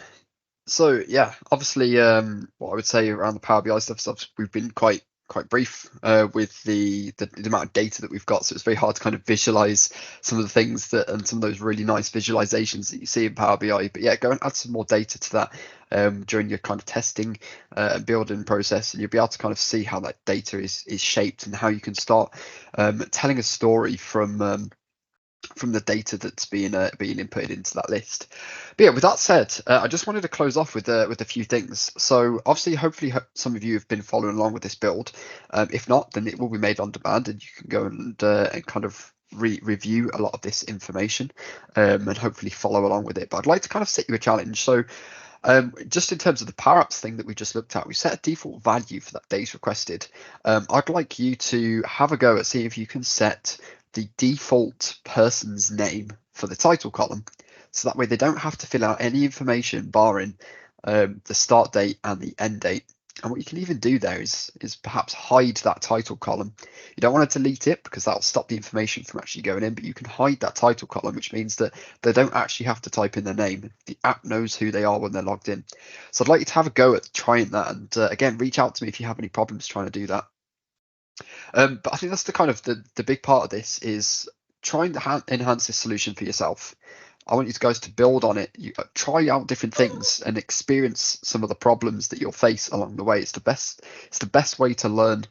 So yeah, obviously, what I would say around the Power BI stuff, we've been quite brief with the amount of data that we've got, so it's very hard to kind of visualize some of the things that and some of those really nice visualizations that you see in Power BI. But yeah, go and add some more data to that during your kind of testing and building process, and you'll be able to kind of see how that data is shaped and how you can start telling a story from the data that's being inputted into that list. But yeah, with that said, I just wanted to close off with a few things. So obviously, hopefully some of you have been following along with this build. If not, then it will be made on demand and you can go and kind of review a lot of this information and hopefully follow along with it. But I'd like to kind of set you a challenge. So just in terms of the Power Apps thing that we just looked at, we set a default value for that data requested. I'd like you to have a go at seeing if you can set the default person's name for the title column, so that way they don't have to fill out any information barring the start date and the end date. And what you can even do there is perhaps hide that title column. You don't want to delete it because that'll stop the information from actually going in, but you can hide that title column, which means that they don't actually have to type in their name. The app knows who they are when they're logged in. So I'd like you to have a go at trying that, and again, reach out to me if you have any problems trying to do that. But I think that's the kind of the big part of this is trying to enhance this solution for yourself. I want you guys to build on it. You try out different things and experience some of the problems that you'll face along the way. It's the best way to learn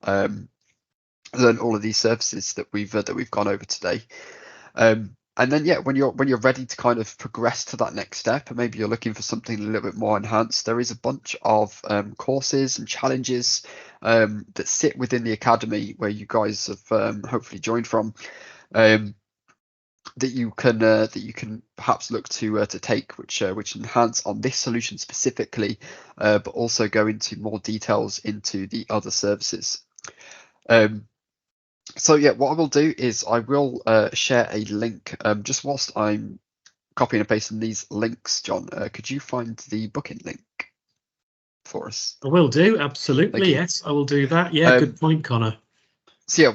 all of these services that we've gone over today. And then yeah, when you're ready to kind of progress to that next step, and maybe you're looking for something a little bit more enhanced, there is a bunch of courses and challenges that sit within the academy where you guys have hopefully joined from, that you can perhaps look to take, which enhance on this solution specifically, but also go into more details into the other services. So yeah, what I will do is I will share a link just whilst I'm copying and pasting these links. John, could you find the booking link for us? I will do, absolutely. Yes, I will do that. Yeah, good point, Connor. So yeah,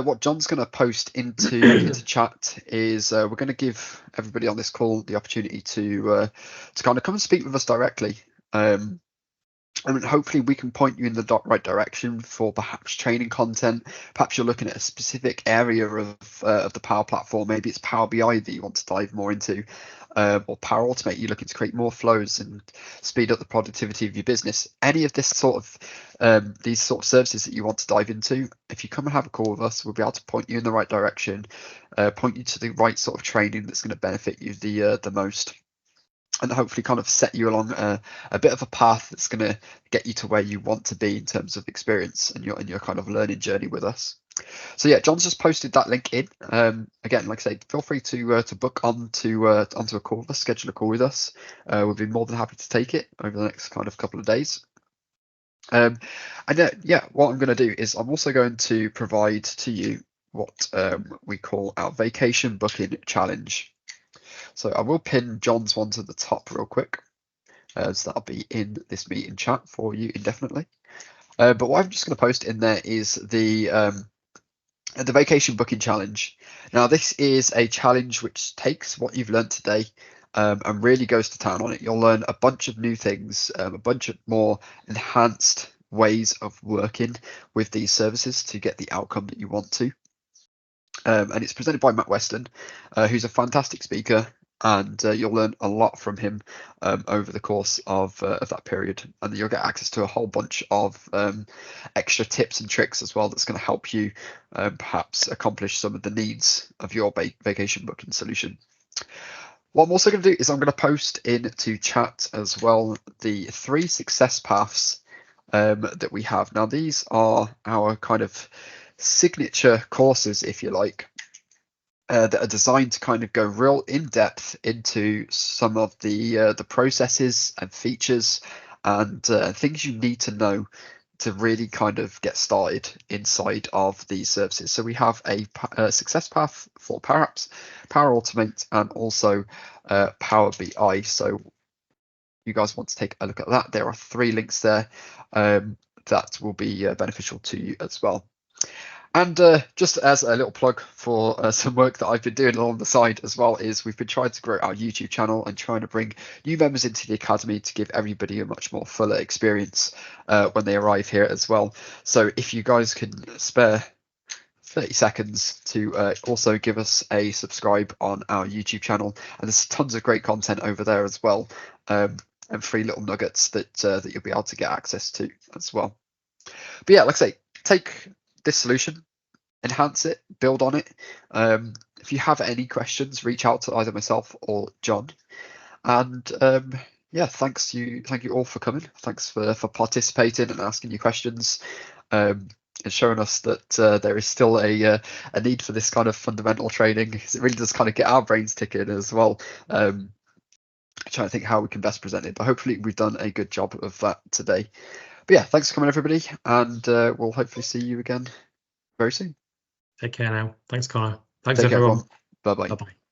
what John's going to post into chat is we're going to give everybody on this call the opportunity to kind of come and speak with us directly. And hopefully we can point you in the right direction for perhaps training content. Perhaps you're looking at a specific area of the Power Platform. Maybe it's Power BI that you want to dive more into, or Power Automate. You're looking to create more flows and speed up the productivity of your business. Any of this sort of these sort of services that you want to dive into, if you come and have a call with us, we'll be able to point you in the right direction, point you to the right sort of training that's going to benefit you the most. And hopefully kind of set you along a bit of a path that's going to get you to where you want to be in terms of experience and your kind of learning journey with us. So yeah, John's just posted that link in. Again, like I say, feel free to book onto a call with us, schedule a call with us. We'll be more than happy to take it over the next kind of couple of days. And yeah, what I'm going to do is I'm also going to provide to you what we call our vacation booking challenge. So I will pin John's one to the top real quick, so that'll be in this meeting chat for you indefinitely. But what I'm just going to post in there is the vacation booking challenge. Now this is a challenge which takes what you've learned today and really goes to town on it. You'll learn a bunch of new things, a bunch of more enhanced ways of working with these services to get the outcome that you want to. And it's presented by Matt Weston, who's a fantastic speaker, and you'll learn a lot from him over the course of that period, and you'll get access to a whole bunch of extra tips and tricks as well that's going to help you perhaps accomplish some of the needs of your vacation booking solution. What I'm also going to do is I'm going to post into chat as well the 3 success paths that we have. Now these are our kind of signature courses, if you like. that are designed to kind of go real in depth into some of the processes and features and things you need to know to really kind of get started inside of these services. So we have a success path for Power Apps, Power Automate, and also Power BI. So you guys want to take a look at that, there are 3 links there that will be beneficial to you as well. And just as a little plug for some work that I've been doing along the side as well, is we've been trying to grow our YouTube channel and trying to bring new members into the academy to give everybody a much more fuller experience when they arrive here as well. So if you guys can spare 30 seconds to also give us a subscribe on our YouTube channel, and there's tons of great content over there as well, and free little nuggets that you'll be able to get access to as well. But yeah, like I say, take this solution, enhance it, build on it. If you have any questions, reach out to either myself or John. And yeah, thank you all for coming. Thanks for participating and asking your questions, and showing us that there is still a need for this kind of fundamental training, because it really does kind of get our brains ticking as well. Trying to think how we can best present it, but hopefully we've done a good job of that today. But yeah, thanks for coming, everybody, and we'll hopefully see you again very soon. Take care now. Thanks, Connor. Thanks, Take care, everyone. Bye bye. Bye-bye.